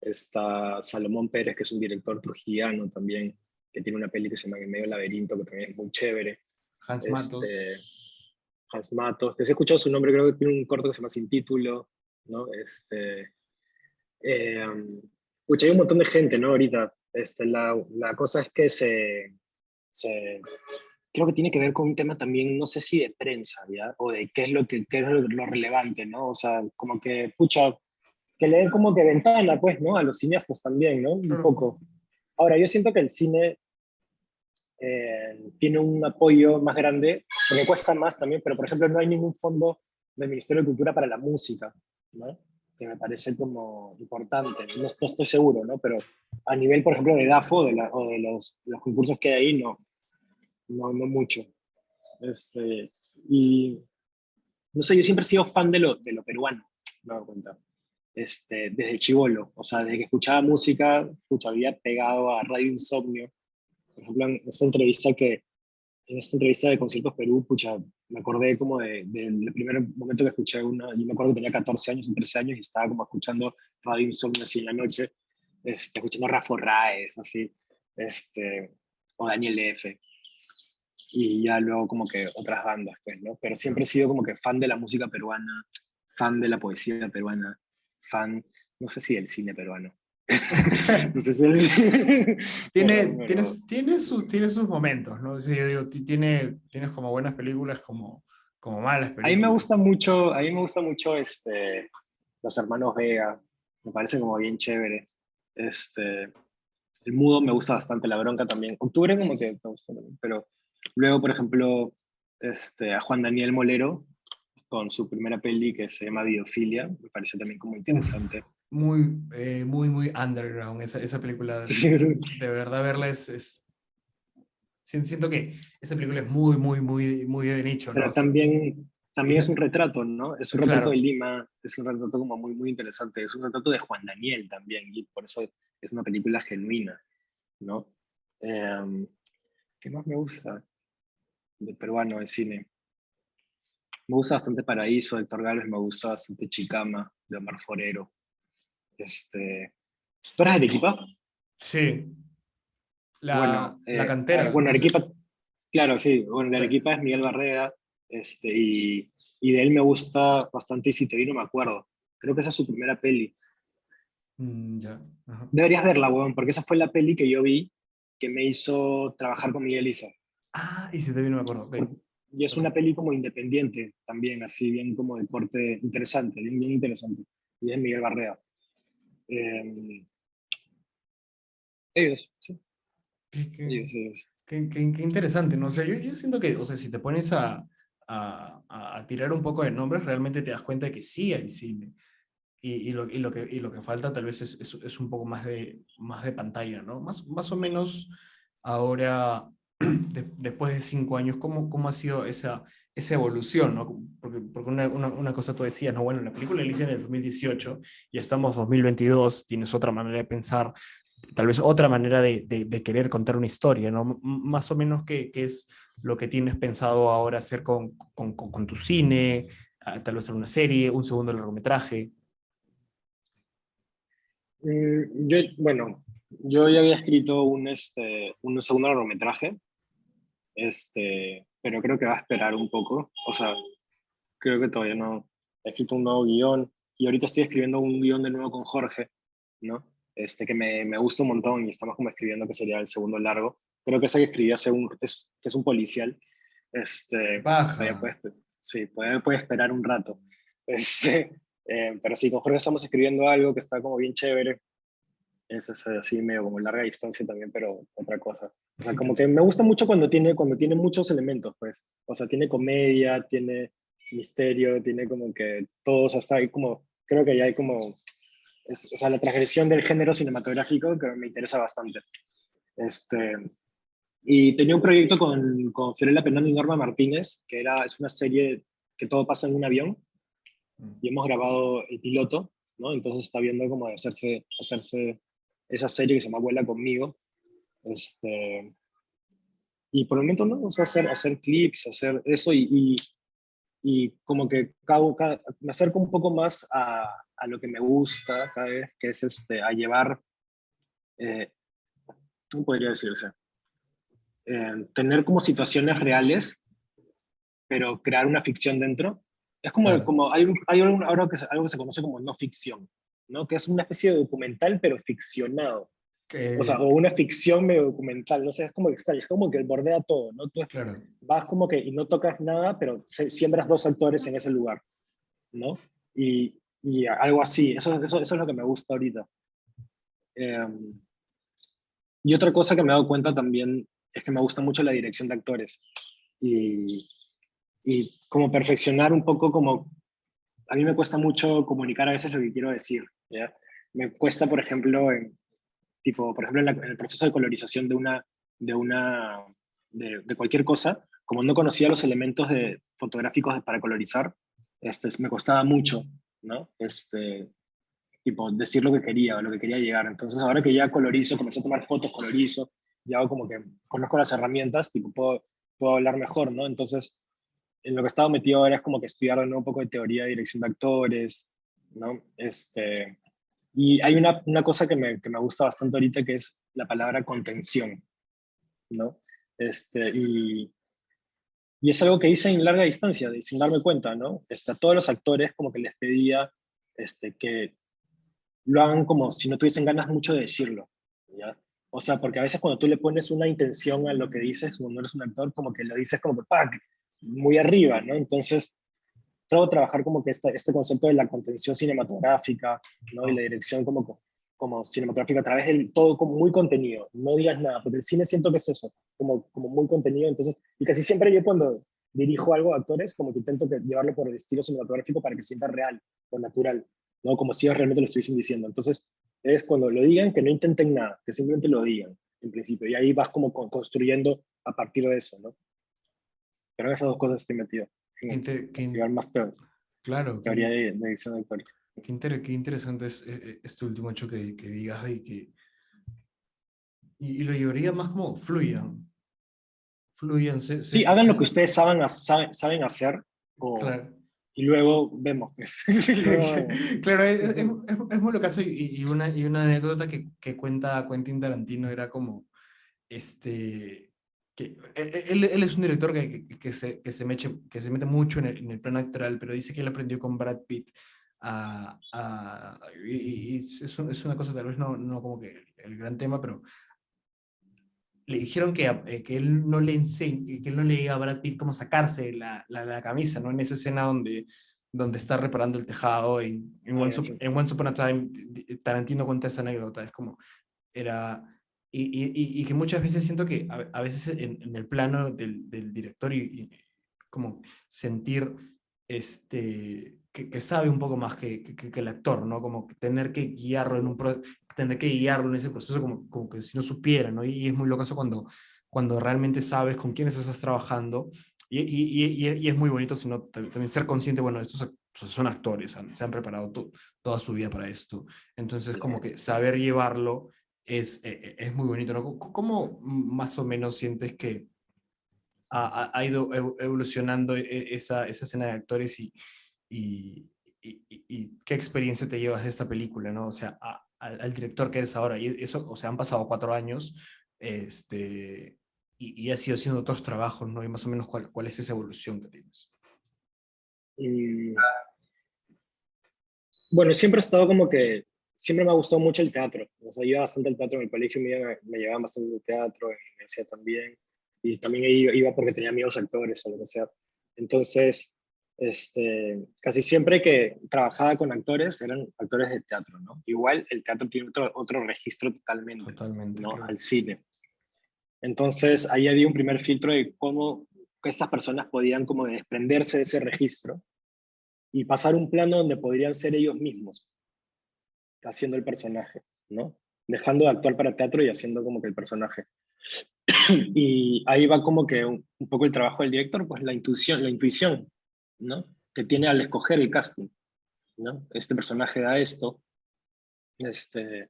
está Salomón Pérez, que es un director trujillano también, que tiene una peli que se llama En medio del laberinto, que también es muy chévere. Hans Este, Matos. Hans Matos, que se ha escuchado su nombre, creo que tiene un corto que se llama Sin Título, ¿no? Eh, Pucha, hay un montón de gente, ¿no? Ahorita, la cosa es que creo que tiene que ver con un tema también, no sé si de prensa, ¿ya? O de qué es lo relevante, ¿no? O sea, como que, pucha, que le den como que ventana, pues, ¿no? A los cineastas también, ¿no? Un Claro. poco. Ahora, yo siento que el cine tiene un apoyo más grande, porque cuesta más también, pero por ejemplo no hay ningún fondo del Ministerio de Cultura para la música, ¿no? Que me parece como importante, no estoy seguro, ¿no? Pero a nivel, por ejemplo, de DAFO o de los concursos que hay ahí, no mucho. Y no sé, yo siempre he sido fan de lo peruano, me doy cuenta. Desde chivolo, o sea, desde que escuchaba música, había pegado a Radio Insomnio, por ejemplo, en esta entrevista de Conciertos Perú, pucha, me acordé como del primer momento que escuché yo me acuerdo que tenía 14 años o 13 años y estaba como escuchando Radio Insomnio así en la noche, escuchando Rafa Raes, así, o Daniel F. Y ya luego como que otras bandas, pues, ¿no? Pero siempre he sido como que fan de la música peruana, fan de la poesía peruana, fan, no sé si del cine peruano. No sé si Tiene sus momentos, ¿no? Sí, yo digo, tienes como buenas películas como malas A mí me películas. gusta mucho, los hermanos Vega, me parece como bien chévere. El Mudo me gusta bastante, La Bronca también. Octubre como que me gusta también, pero luego, por ejemplo, a Juan Daniel Molero, con su primera peli que se llama Biofilia, me pareció también como Uf, interesante. muy underground esa película. Sí, De verdad verla siento que esa película es muy de nicho, ¿no? pero también es Es- un retrato, ¿no? Es un retrato de claro, Lima, es un retrato como muy interesante, es un retrato de Juan Daniel también, y por eso es una película genuina, ¿no? Em, ¿Qué más me gusta de peruano de cine? Me gusta bastante Paraíso de Héctor Gálvez, me gusta bastante Chicama de Omar Forero. ¿Tú eres de Arequipa? sí. Bueno, La cantera, bueno, no sé. Arequipa, claro, sí, bueno, de Arequipa es Miguel Barreda, y de él me gusta bastante, y si te vi no me acuerdo. Creo que esa es su primera peli. Ya. Ajá. Deberías verla, weón, porque esa fue la peli que yo vi que me hizo trabajar con Miguel Isa. Ah, y si te vi, no me acuerdo. Ok, Y es una perdón. peli como independiente también, así bien como de corte interesante, bien interesante. Y es Miguel Barreda. Eh, ellos, sí, Qué, qué- ellos. qué interesante, ¿no? O sea, yo siento que, o sea, si te pones a tirar un poco de nombres, realmente te das cuenta de que sí hay cine. Y lo que falta tal vez es un poco más de pantalla, ¿no? Más o menos ahora, después de 5 años, ¿cómo ha sido esa evolución, ¿no? Porque una cosa tú decías, no, bueno, la película la hice en el 2018 y estamos en 2022, tienes otra manera de pensar, tal vez otra manera de querer contar una historia, ¿no? Más o menos qué es lo que tienes pensado ahora hacer con tu cine, tal vez una serie, un segundo largometraje. Bueno, yo ya había escrito un segundo largometraje, pero creo que va a esperar un poco. O sea, creo que todavía no he escrito un nuevo guión y ahorita estoy escribiendo un guión de nuevo con Jorge, ¿no? Que me gusta un montón y estamos como escribiendo que sería el segundo largo. Creo que ese que escribí que es un policial. Todavía Baja. sí, puede esperar un rato. Pero sí, con Jorge estamos escribiendo algo que está como bien chévere. Es así medio como larga distancia también, pero otra cosa. O sea, Qué como que chévere. me gusta mucho cuando tiene muchos elementos, pues. O sea, tiene comedia, tiene misterio, tiene como que todos hasta ahí como, creo que ya hay como, o sea, la transgresión del género cinematográfico que me interesa bastante. Este, y tenía un proyecto con Fiorella Penón y Norma Martínez, es una serie que todo pasa en un avión, y hemos grabado el piloto, ¿no? Entonces está viendo como de hacerse esa serie que se llama Vuela Conmigo. Este, y por el momento no, o sea, hacer clips, hacer eso y como que me acerco un poco más a lo que me gusta cada vez, que es a llevar, eh, ¿cómo podría decirse? Tener como situaciones reales, pero crear una ficción dentro. Es Claro. como algo que se conoce como no ficción, ¿no? Que es una especie de documental, pero ficcionado. O sea, Que, o una ficción medio documental, no sé, es como extraño, es como que bordea todo, ¿no? Tú claro. vas como que y no tocas nada, pero siembras dos actores en ese lugar, ¿no? Y algo así, eso es lo que me gusta ahorita. Eh, y otra cosa que me he dado cuenta también es que me gusta mucho la dirección de actores y, y como perfeccionar un poco como, a mí me cuesta mucho comunicar a veces lo que quiero decir, ¿ya? Me cuesta, por ejemplo, en el proceso de colorización de cualquier cosa, como no conocía los elementos fotográficos para colorizar, me costaba mucho, ¿no? Decir lo que quería, o lo que quería llegar. Entonces, ahora que ya colorizo, comencé a tomar fotos, colorizo, ya hago como que conozco las herramientas, puedo hablar mejor, ¿no? Entonces, en lo que he estado metido ahora es como que estudiar de nuevo un poco de teoría de dirección de actores, ¿no? Y hay una cosa que me gusta bastante ahorita, que es la palabra contención, ¿no? Y es algo que hice en larga distancia, sin darme cuenta, ¿no? A todos los actores como que les pedía que lo hagan como si no tuviesen ganas mucho de decirlo, ¿ya? O sea, porque a veces cuando tú le pones una intención a lo que dices, cuando eres un actor, como que lo dices como que ¡pac! Muy arriba, ¿no? Entonces, todo trabajar como que este concepto de la contención cinematográfica, ¿no? Y la Oh, dirección como cinematográfica a través del todo como muy contenido. No digas nada, porque el cine siento que es eso, como muy contenido. Entonces, y casi siempre yo cuando dirijo algo a actores, como que intento llevarlo por el estilo cinematográfico para que se sienta real o natural, ¿no? Como si ellos realmente lo estuviesen diciendo. Entonces, es cuando lo digan, que no intenten nada, que simplemente lo digan, en principio. Y ahí vas como construyendo a partir de eso, ¿no? Pero en esas dos cosas estoy metido. qué En inte- qué in- investigar más claro, teoría de edición de actores. qué interesante es este último hecho que digas de que, y lo llevaría más como fluyan, Sí, hagan lo que ustedes saben hacer claro. y luego vemos. Pues. Y luego vemos. Claro, Ujú. es muy locazo y una anécdota que cuenta Quentin Tarantino era como, este, que él es un director que se mete mucho en el plano actoral, pero dice que él aprendió con Brad Pitt y es una cosa tal vez no como que el gran tema, pero le dijeron que él no le que él no le diga a Brad Pitt cómo sacarse la camisa, ¿no? En esa escena donde está reparando el tejado Ah, ya, sí. En Once Upon a Time, Tarantino cuenta esa anécdota, es como, era, y que muchas veces siento que a veces en el plano del director y como sentir que sabe un poco más que el actor, ¿no? Como que tener que guiarlo en Mm, tener que guiarlo en ese proceso como que si no supiera, ¿no? Y es muy loco eso cuando realmente sabes con quiénes estás trabajando y es muy bonito sino también ser consciente, bueno, pues, son actores, se han preparado toda su vida para esto. Entonces, como claro. que saber llevarlo es muy bonito, ¿no? ¿Cómo más o menos sientes que ha ido evolucionando esa escena de actores y qué experiencia te llevas de esta película, ¿no? O sea, al director que eres ahora, y eso, o sea, han pasado 4 años, y has ido haciendo otros trabajos, ¿no? Y más o menos cuál es esa evolución que tienes. Y, bueno, siempre he estado como que, siempre me ha gustado mucho el teatro. O sea, iba bastante al teatro en el colegio, me llevaban bastante al teatro, en la universidad también. Y también iba porque tenía amigos actores o lo que sea. Entonces, casi siempre que trabajaba con actores, eran actores de teatro, ¿no? Igual el teatro tiene otro registro totalmente, Totalmente, ¿no? claro. Al cine. Entonces, ahí había un primer filtro de cómo estas personas podían como desprenderse de ese registro y pasar un plano donde podrían ser ellos mismos haciendo el personaje, ¿no? Dejando de actuar para teatro y haciendo como que el personaje. Y ahí va como que un poco el trabajo del director, pues la intuición, ¿no? Que tiene al escoger el casting, ¿no? Este personaje da esto, este,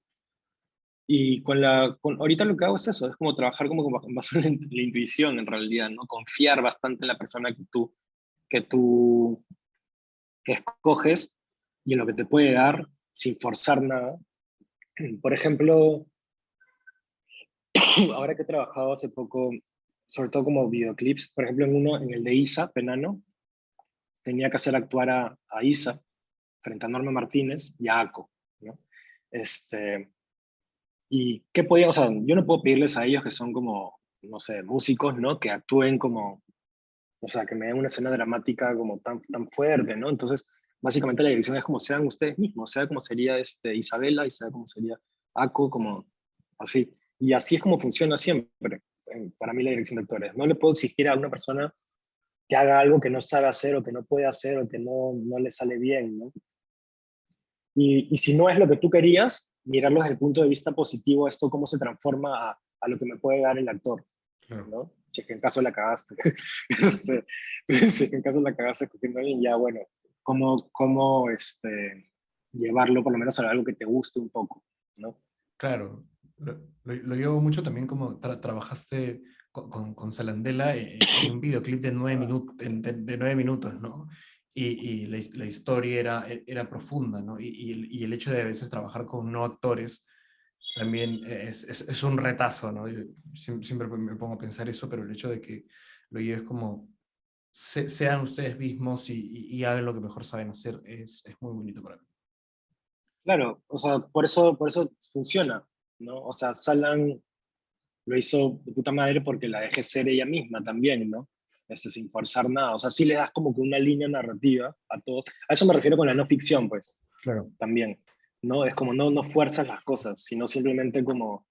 y ahorita lo que hago es eso, es como trabajar como con base en la intuición en realidad, ¿no? Confiar bastante en la persona que tú escoges y en lo que te puede dar sin forzar nada. Por ejemplo, ahora que he trabajado hace poco, sobre todo como videoclips, por ejemplo, en el de Isa, Penano, tenía que hacer actuar a Isa frente a Norma Martínez y a Ako, ¿no? Este, y qué podían, o sea, yo no puedo pedirles a ellos que son como, no sé, músicos, ¿no? Que actúen como, o sea, que me den una escena dramática como tan fuerte, ¿no? Entonces, básicamente la dirección es como sean ustedes mismos, sea como sería Isabela y sea como sería Ako, como así. Y así es como funciona siempre, para mí la dirección de actores. No le puedo exigir a una persona que haga algo que no sabe hacer o que no puede hacer o que no le sale bien, ¿no? Y si no es lo que tú querías, mirarlo desde el punto de vista positivo, esto cómo se transforma a lo que me puede dar el actor, Claro. ¿no? Si es que en caso la cagaste, si es que en caso la cagaste cogiendo a alguien, ya bueno, cómo llevarlo por lo menos a algo que te guste un poco, ¿no? Claro, lo llevo mucho también como trabajaste con Salandela en un videoclip de 9 minutos, de 9 minutos, ¿no? Y la historia era profunda, ¿no? Y el hecho de a veces trabajar con no actores también es un retazo, ¿no? Yo siempre me pongo a pensar eso, pero el hecho de que lo lleves como sean ustedes mismos y hagan lo que mejor saben hacer es muy bonito para mí. Claro, o sea, por eso funciona, ¿no? O sea, Salan lo hizo de puta madre porque la dejé ser ella misma también, ¿no? Sin forzar nada. O sea, sí le das como que una línea narrativa a todos. A eso me refiero con la no ficción, pues, Claro. también, ¿no? Es como no fuerzas las cosas, sino simplemente como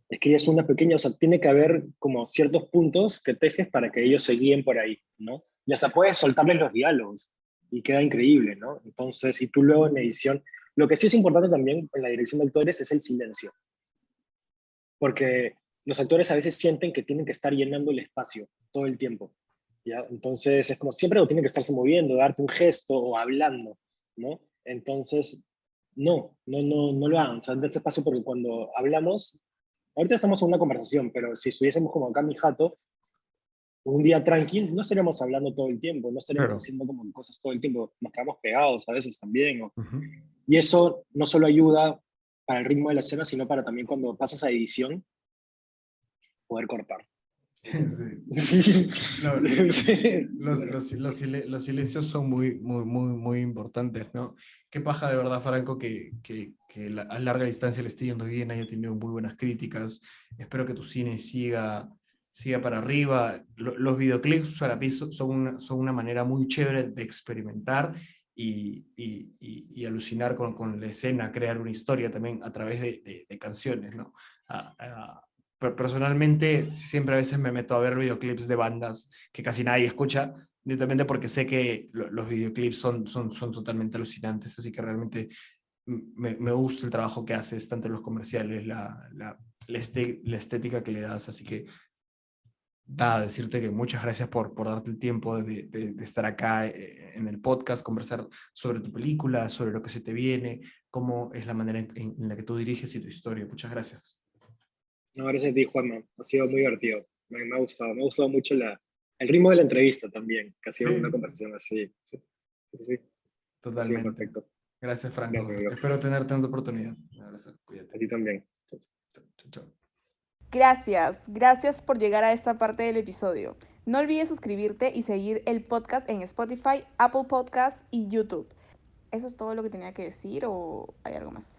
escribes una pequeña, o sea, tiene que haber como ciertos puntos que tejes para que ellos se guíen por ahí, ¿no? Y hasta puedes soltarles los diálogos y queda increíble, ¿no? Entonces, y tú luego en edición, lo que sí es importante también en la dirección de actores es el silencio, porque los actores a veces sienten que tienen que estar llenando el espacio todo el tiempo, ¿ya? Entonces es como siempre o tienen que estarse moviendo, darte un gesto o hablando, ¿no? Entonces, no lo hagan, o sea, dense espacio porque cuando hablamos, ahorita estamos en una conversación, pero si estuviésemos como acá en mi jato, un día tranquilo, no estaríamos hablando todo el tiempo, no estaríamos Claro. haciendo como cosas todo el tiempo, nos quedamos pegados a veces también, Ujú. y eso no solo ayuda para el ritmo de la escena, sino para también cuando pasas a edición, poder cortar. Sí. No, Sí. los silencios son muy importantes, ¿no? Qué paja de verdad, Franco, que a larga distancia le esté yendo bien, haya tenido muy buenas críticas. Espero que tu cine siga para arriba. Los videoclips para mí son una manera muy chévere de experimentar y alucinar con la escena, crear una historia también a través de canciones, ¿no? Pero personalmente siempre a veces me meto a ver videoclips de bandas que casi nadie escucha, netamente porque sé que los videoclips son totalmente alucinantes, así que realmente me gusta el trabajo que haces, tanto en los comerciales, la estética que le das, así que nada, decirte que muchas gracias por darte el tiempo de estar acá en el podcast, conversar sobre tu película, sobre lo que se te viene, cómo es la manera en la que tú diriges y tu historia. Muchas gracias. No, gracias a ti, Juanma. Ha sido muy divertido. Me ha gustado mucho el ritmo de la entrevista también, que ha sido una Sí, conversación así. Sí, sí, sí. Ha sido totalmente. perfecto. Gracias, Franco. Gracias, amigo. Espero tenerte en otra oportunidad. Un abrazo. A Cuídate. ti también. Chao, chao, chao. Gracias por llegar a esta parte del episodio. No olvides suscribirte y seguir el podcast en Spotify, Apple Podcasts y YouTube. ¿Eso es todo lo que tenía que decir o hay algo más?